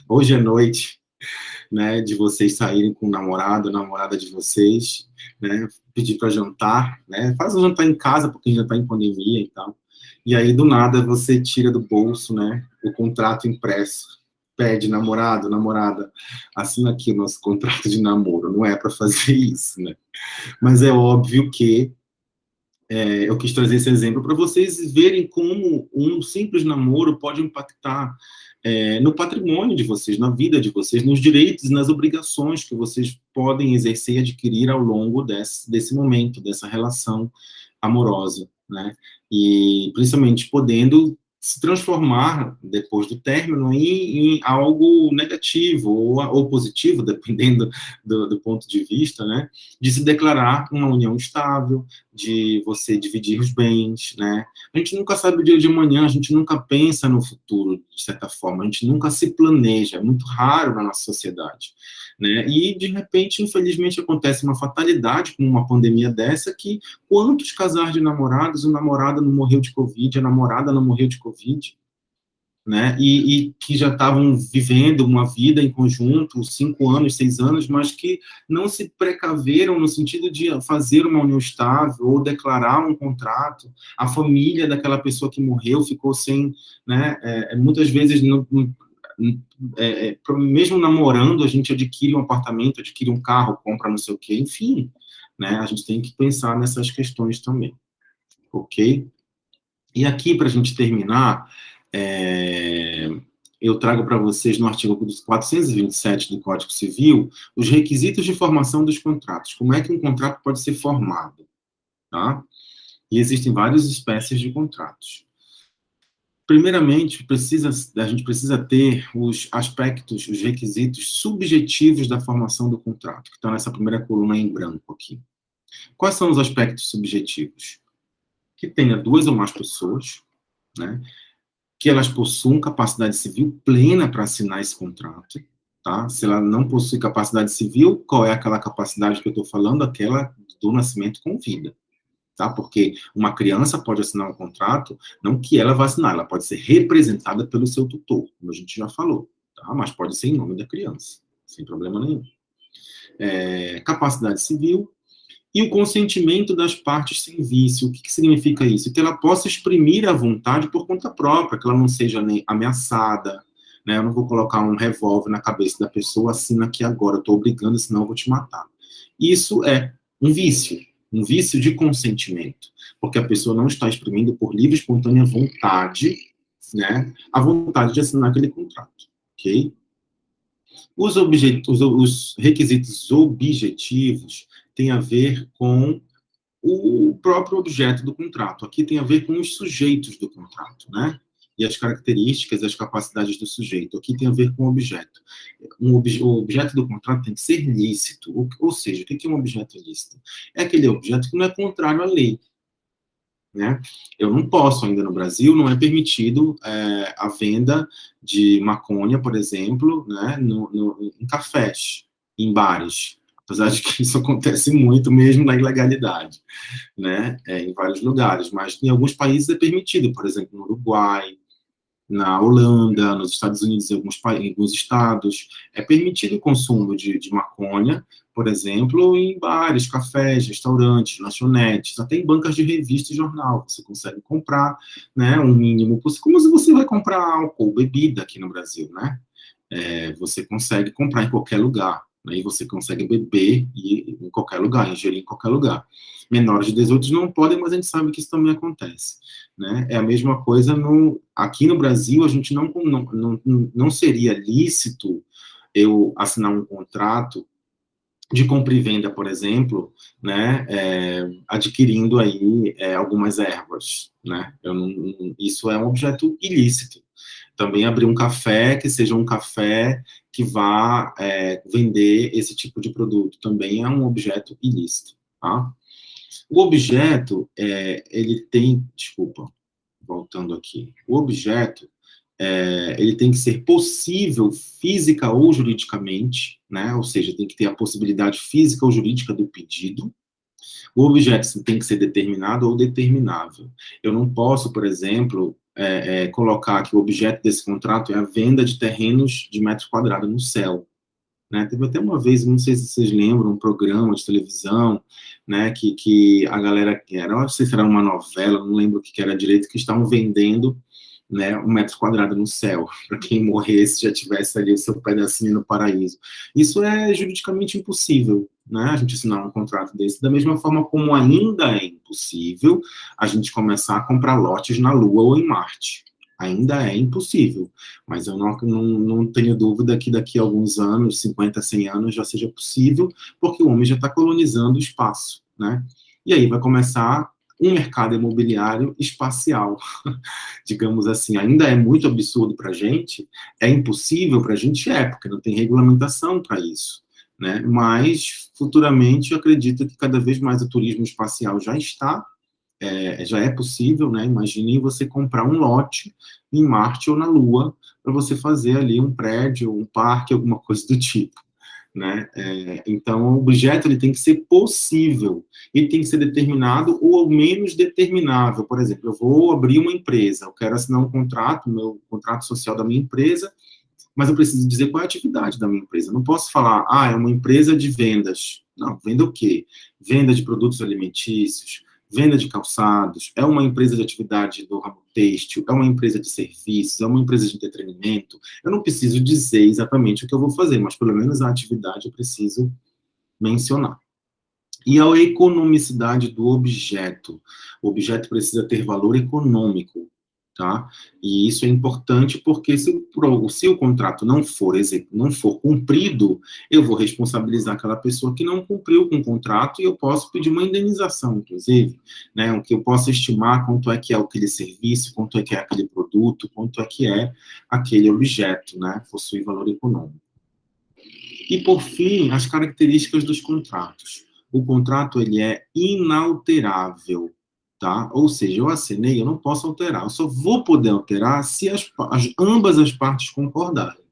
hoje à noite, né, de vocês saírem com o namorado, namorada de vocês, né, pedir para jantar, né, faz um jantar em casa, porque a gente já está em pandemia e tal. E aí, do nada, você tira do bolso, né, o contrato impresso pede namorado, namorada, assina aqui o nosso contrato de namoro. Não é para fazer isso, né? Mas é óbvio que eu quis trazer esse exemplo para vocês verem como um simples namoro pode impactar no patrimônio de vocês, na vida de vocês, nos direitos e nas obrigações que vocês podem exercer e adquirir ao longo desse momento, dessa relação amorosa, né? E principalmente podendo se transformar, depois do término, em algo negativo ou positivo, dependendo do ponto de vista, né? De se declarar uma união estável, de você dividir os bens, né? A gente nunca sabe o dia de amanhã, a gente nunca pensa no futuro, de certa forma, a gente nunca se planeja, é muito raro na nossa sociedade, né? E, de repente, infelizmente, acontece uma fatalidade com uma pandemia dessa, que quantos casais de namorados, o namorado não morreu de Covid, a namorada não morreu de Covid, né? E que já estavam vivendo uma vida em conjunto, 5 anos, 6 anos, mas que não se precaveram no sentido de fazer uma união estável ou declarar um contrato. A família daquela pessoa que morreu ficou sem, né? Muitas vezes, mesmo namorando, a gente adquire um apartamento, adquire um carro, compra não sei o quê, enfim, né? A gente tem que pensar nessas questões também, ok? E aqui, para a gente terminar, eu trago para vocês, no artigo 427 do Código Civil, os requisitos de formação dos contratos. Como é que um contrato pode ser formado, tá? E existem várias espécies de contratos. Primeiramente, a gente precisa ter os aspectos, os requisitos subjetivos da formação do contrato, que estão nessa primeira coluna em branco aqui. Quais são os aspectos subjetivos? Que tenha 2 ou mais pessoas, né? Que elas possuam capacidade civil plena para assinar esse contrato, tá? Se ela não possui capacidade civil, qual é aquela capacidade que eu estou falando? Aquela do nascimento com vida, tá? Porque uma criança pode assinar um contrato, não que ela vá assinar, ela pode ser representada pelo seu tutor, como a gente já falou, tá? Mas pode ser em nome da criança, sem problema nenhum. Capacidade civil e o consentimento das partes sem vício. O que significa isso? Que ela possa exprimir a vontade por conta própria, que ela não seja nem ameaçada, né? Eu não vou colocar um revólver na cabeça da pessoa, assina aqui agora, eu estou obrigando, senão eu vou te matar. Isso é um vício de consentimento, porque a pessoa não está exprimindo por livre e espontânea vontade, né, a vontade de assinar aquele contrato, ok? Os requisitos objetivos têm a ver com o próprio objeto do contrato. Aqui tem a ver com os sujeitos do contrato, né? E as características, as capacidades do sujeito. Aqui tem a ver com o objeto. O objeto do contrato tem que ser lícito. Ou seja, o que é um objeto lícito? É aquele objeto que não é contrário à lei, né? Eu não posso, ainda no Brasil, não é permitido a venda de maconha, por exemplo, né, em cafés, em bares, apesar de que isso acontece muito mesmo na ilegalidade, né, em vários lugares, mas em alguns países é permitido, por exemplo, no Uruguai, na Holanda, nos Estados Unidos, em alguns estados, é permitido o consumo de maconha, por exemplo, em bares, cafés, restaurantes, lanchonetes, até em bancas de revista e jornal. Você consegue comprar, né, um mínimo, como se você vai comprar álcool, bebida aqui no Brasil, né? Você consegue comprar em qualquer lugar, né, e você consegue beber em qualquer lugar, ingerir em qualquer lugar. Menores de 18 não podem, mas a gente sabe que isso também acontece, né? É a mesma coisa aqui no Brasil, a gente não seria lícito eu assinar um contrato de compra e venda, por exemplo, né, adquirindo aí algumas ervas, né? Isso é um objeto ilícito. Também abrir um café que seja um café que vá vender esse tipo de produto também é um objeto ilícito, tá? O objeto, ele tem, desculpa, voltando aqui, o objeto, ele tem que ser possível física ou juridicamente, né? Ou seja, tem que ter a possibilidade física ou jurídica do pedido. O objeto tem que ser determinado ou determinável. Eu não posso, por exemplo, colocar que o objeto desse contrato é a venda de terrenos de metro quadrado no céu, né? Teve até uma vez, não sei se vocês lembram, um programa de televisão, né, que a galera, não sei se era uma novela, não lembro o que era direito, que estavam vendendo né, 1 metro quadrado no céu, para quem morresse já tivesse ali o seu pedacinho no paraíso. Isso é juridicamente impossível, né, a gente assinar um contrato desse, da mesma forma como ainda é impossível a gente começar a comprar lotes na Lua ou em Marte. Ainda é impossível, mas eu não tenho dúvida que daqui a alguns anos, 50, 100 anos, já seja possível, porque o homem já está colonizando o espaço, né? E aí vai começar um mercado imobiliário espacial, digamos assim. Ainda é muito absurdo para a gente, é impossível para a gente, porque não tem regulamentação para isso, né? Mas, futuramente, eu acredito que cada vez mais o turismo espacial já é possível, né? Imaginem você comprar um lote em Marte ou na Lua para você fazer ali um prédio, um parque, alguma coisa do tipo, né? Então, o objeto ele tem que ser possível, ele tem que ser determinado ou ao menos determinável. Por exemplo, eu vou abrir uma empresa, eu quero assinar um contrato, meu contrato social da minha empresa, mas eu preciso dizer qual é a atividade da minha empresa. Eu não posso falar, é uma empresa de vendas. Não, venda o quê? Venda de produtos alimentícios, venda de calçados, é uma empresa de atividade do ramo têxtil, é uma empresa de serviços, é uma empresa de entretenimento. Eu não preciso dizer exatamente o que eu vou fazer, mas pelo menos a atividade eu preciso mencionar. E a economicidade do objeto. O objeto precisa ter valor econômico, tá? E isso é importante porque se o contrato não for cumprido, eu vou responsabilizar aquela pessoa que não cumpriu com o contrato e eu posso pedir uma indenização, inclusive, né? O que eu posso estimar quanto é que é aquele serviço, quanto é que é aquele produto, quanto é que é aquele objeto, né? Possui valor econômico. E, por fim, as características dos contratos. O contrato, ele é inalterável, tá? Ou seja, eu assinei, eu não posso alterar. Eu só vou poder alterar se ambas as partes concordarem.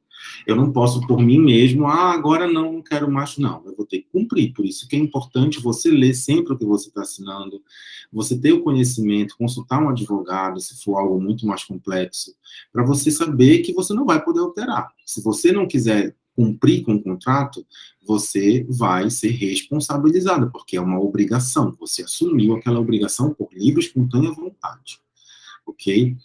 Eu não posso, por mim mesmo, agora não quero mais, não. Eu vou ter que cumprir. Por isso que é importante você ler sempre o que você está assinando, você ter o conhecimento, consultar um advogado, se for algo muito mais complexo, para você saber que você não vai poder alterar. Se você não quiser cumprir com o contrato, você vai ser responsabilizado, porque é uma obrigação. Você assumiu aquela obrigação por livre e espontânea vontade. Ok?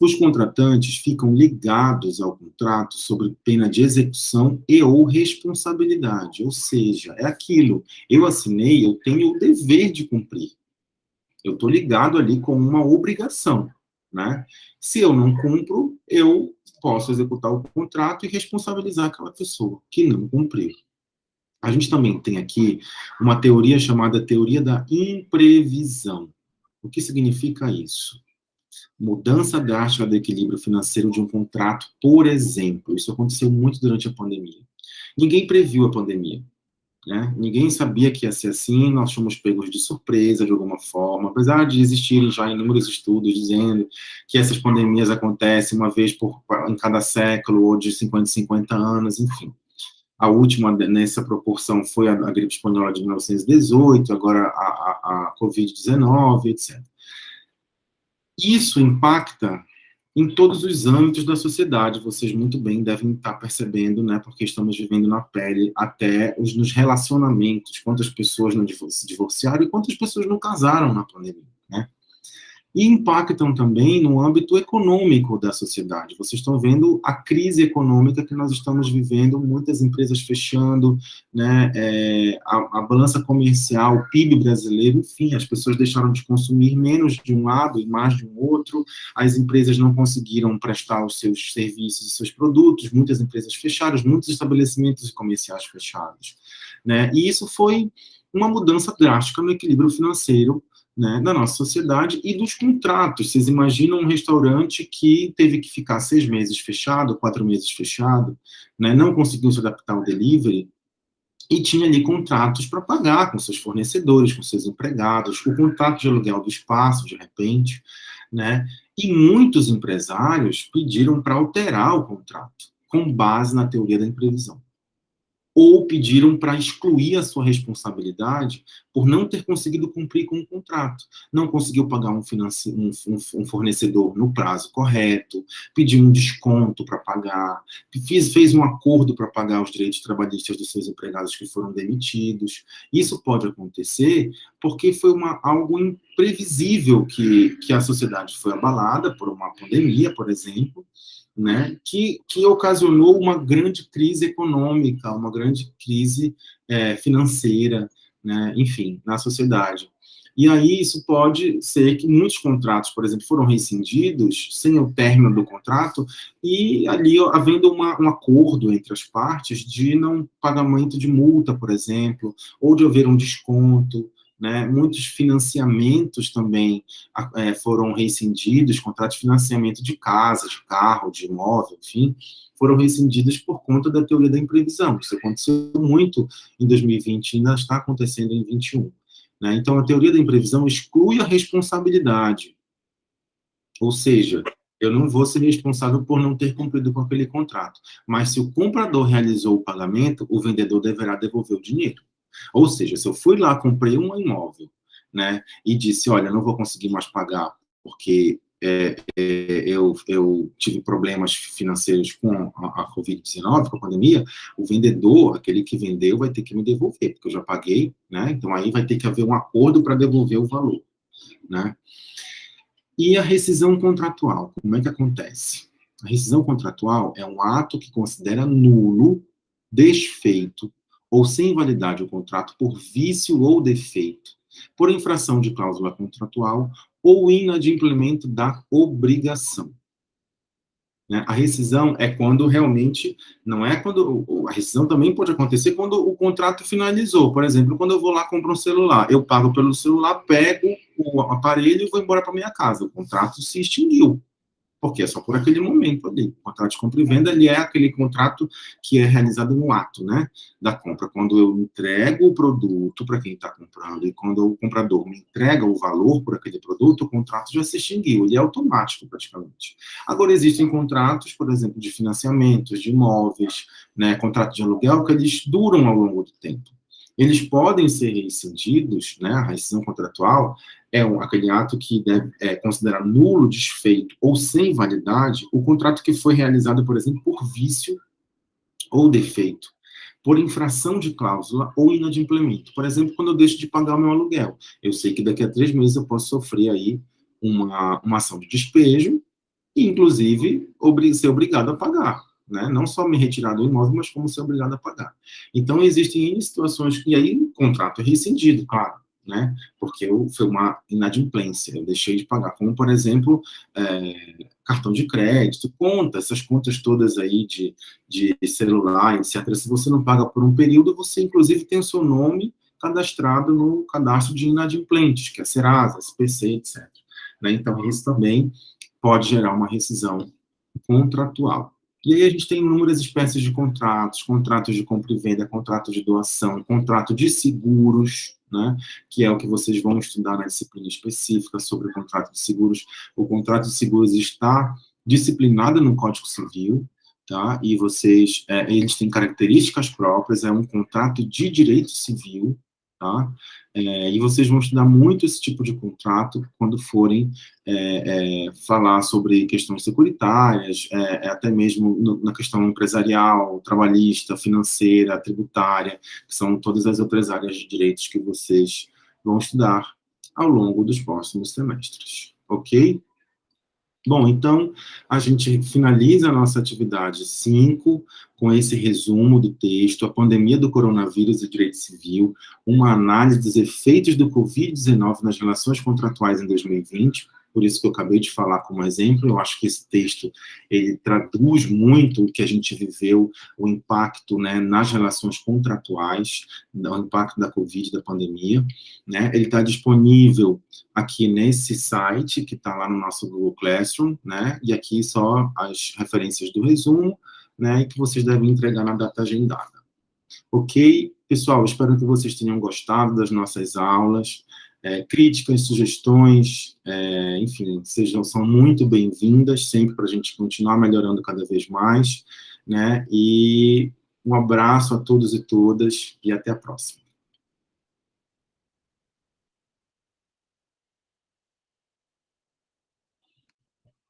Os contratantes ficam ligados ao contrato sobre pena de execução e ou responsabilidade, ou seja, é aquilo, eu assinei, eu tenho o dever de cumprir. Eu estou ligado ali com uma obrigação, né? Se eu não cumpro, eu posso executar o contrato e responsabilizar aquela pessoa que não cumpriu. A gente também tem aqui uma teoria chamada teoria da imprevisão. O que significa isso? Mudança drástica do equilíbrio financeiro de um contrato, por exemplo. Isso aconteceu muito durante a pandemia. Ninguém previu a pandemia, né? Ninguém sabia que ia ser assim, nós fomos pegos de surpresa, de alguma forma, apesar de existirem já inúmeros estudos dizendo que essas pandemias acontecem uma vez em cada século, ou de 50 em 50 anos, enfim. A última nessa proporção foi a gripe espanhola de 1918, agora a Covid-19, etc. Isso impacta em todos os âmbitos da sociedade, vocês muito bem devem estar percebendo, né, porque estamos vivendo na pele até nos relacionamentos, quantas pessoas não se divorciaram e quantas pessoas não casaram na pandemia, né? E impactam também no âmbito econômico da sociedade. Vocês estão vendo a crise econômica que nós estamos vivendo, muitas empresas fechando, né, a balança comercial, o PIB brasileiro, enfim, as pessoas deixaram de consumir menos de um lado e mais de um outro, as empresas não conseguiram prestar os seus serviços e seus produtos, muitas empresas fecharam, muitos estabelecimentos comerciais fechados, né, e isso foi uma mudança drástica no equilíbrio financeiro, né, da nossa sociedade e dos contratos. Vocês imaginam um restaurante que teve que ficar 6 meses fechado, 4 meses fechado, né, não conseguiu se adaptar ao delivery, e tinha ali contratos para pagar com seus fornecedores, com seus empregados, o contrato de aluguel do espaço, de repente, né, e muitos empresários pediram para alterar o contrato, com base na teoria da imprevisão. ou pediram para excluir a sua responsabilidade por não ter conseguido cumprir com o contrato. Não conseguiu pagar um fornecedor no prazo correto, pediu um desconto para pagar, fez um acordo para pagar os direitos trabalhistas dos seus empregados que foram demitidos. Isso pode acontecer porque foi algo imprevisível que a sociedade foi abalada por uma pandemia, por exemplo, né, que ocasionou uma grande crise econômica, uma grande crise financeira, né, enfim, na sociedade. E aí isso pode ser que muitos contratos, por exemplo, foram rescindidos sem o término do contrato e ali havendo um acordo entre as partes de não pagamento de multa, por exemplo, ou de haver um desconto, né? Muitos financiamentos também foram rescindidos, contratos de financiamento de casa, de carro, de imóvel, enfim, foram rescindidos por conta da teoria da imprevisão. Isso aconteceu muito em 2020 e ainda está acontecendo em 2021. Né? Então, a teoria da imprevisão exclui a responsabilidade. Ou seja, eu não vou ser responsável por não ter cumprido com aquele contrato. Mas se o comprador realizou o pagamento, o vendedor deverá devolver o dinheiro. Ou seja, se eu fui lá, comprei um imóvel, né, e disse, olha, não vou conseguir mais pagar porque eu tive problemas financeiros com a Covid-19, com a pandemia, o vendedor, aquele que vendeu, vai ter que me devolver, porque eu já paguei, né, então aí vai ter que haver um acordo para devolver o valor, né. E a rescisão contratual, como é que acontece? A rescisão contratual é um ato que considera nulo, desfeito ou sem validade o contrato por vício ou defeito, por infração de cláusula contratual ou inadimplemento da obrigação. Né? A rescisão é quando realmente, não é quando, a rescisão também pode acontecer quando o contrato finalizou. Por exemplo, quando eu vou lá comprar um celular, eu pago pelo celular, pego o aparelho e vou embora para minha casa. O contrato se extinguiu. Porque é só por aquele momento ali. O contrato de compra e venda, ele é aquele contrato que é realizado no ato, né, da compra. Quando eu entrego o produto para quem está comprando e quando o comprador me entrega o valor por aquele produto, o contrato já se extinguiu, ele é automático praticamente. Agora, existem contratos, por exemplo, de financiamentos, de imóveis, né, contrato de aluguel, que eles duram ao longo do tempo. Eles podem ser rescindidos, né, a rescisão contratual, aquele ato que deve considerar nulo, desfeito ou sem validade o contrato que foi realizado, por exemplo, por vício ou defeito, por infração de cláusula ou inadimplemento. Por exemplo, quando eu deixo de pagar o meu aluguel. Eu sei que daqui a 3 meses eu posso sofrer aí uma ação de despejo e, inclusive, ser obrigado a pagar. Né? Não só me retirar do imóvel, mas como ser obrigado a pagar. Então, existem situações que aí o contrato é rescindido, claro, né? Porque foi uma inadimplência, eu deixei de pagar, como, por exemplo, cartão de crédito, essas contas todas aí de celular, etc. Se você não paga por um período, você, inclusive, tem o seu nome cadastrado no cadastro de inadimplentes, que é Serasa, SPC, etc. Né? Então, isso também pode gerar uma rescisão contratual. E aí a gente tem inúmeras espécies de contratos, contratos de compra e venda, contrato de doação, contrato de seguros, né, que é o que vocês vão estudar na disciplina específica sobre o contrato de seguros. O contrato de seguros está disciplinado no Código Civil, tá? E eles têm características próprias, é um contrato de direito civil, tá? E vocês vão estudar muito esse tipo de contrato quando forem falar sobre questões securitárias, até mesmo na questão empresarial, trabalhista, financeira, tributária, que são todas as outras áreas de direitos que vocês vão estudar ao longo dos próximos semestres, ok? Bom, então, a gente finaliza a nossa atividade 5 com esse resumo do texto, a pandemia do coronavírus e direito civil, uma análise dos efeitos do Covid-19 nas relações contratuais em 2020, por isso que eu acabei de falar como exemplo. Eu acho que esse texto, ele traduz muito o que a gente viveu, o impacto, né, nas relações contratuais, o impacto da Covid, da pandemia, né? Ele está disponível aqui nesse site, que está lá no nosso Google Classroom, né, e aqui só as referências do resumo, né, e que vocês devem entregar na data agendada. Ok? Pessoal, espero que vocês tenham gostado das nossas aulas. Críticas, sugestões, enfim, são muito bem-vindas, sempre para a gente continuar melhorando cada vez mais, né, e Um abraço a todos e todas e até a próxima.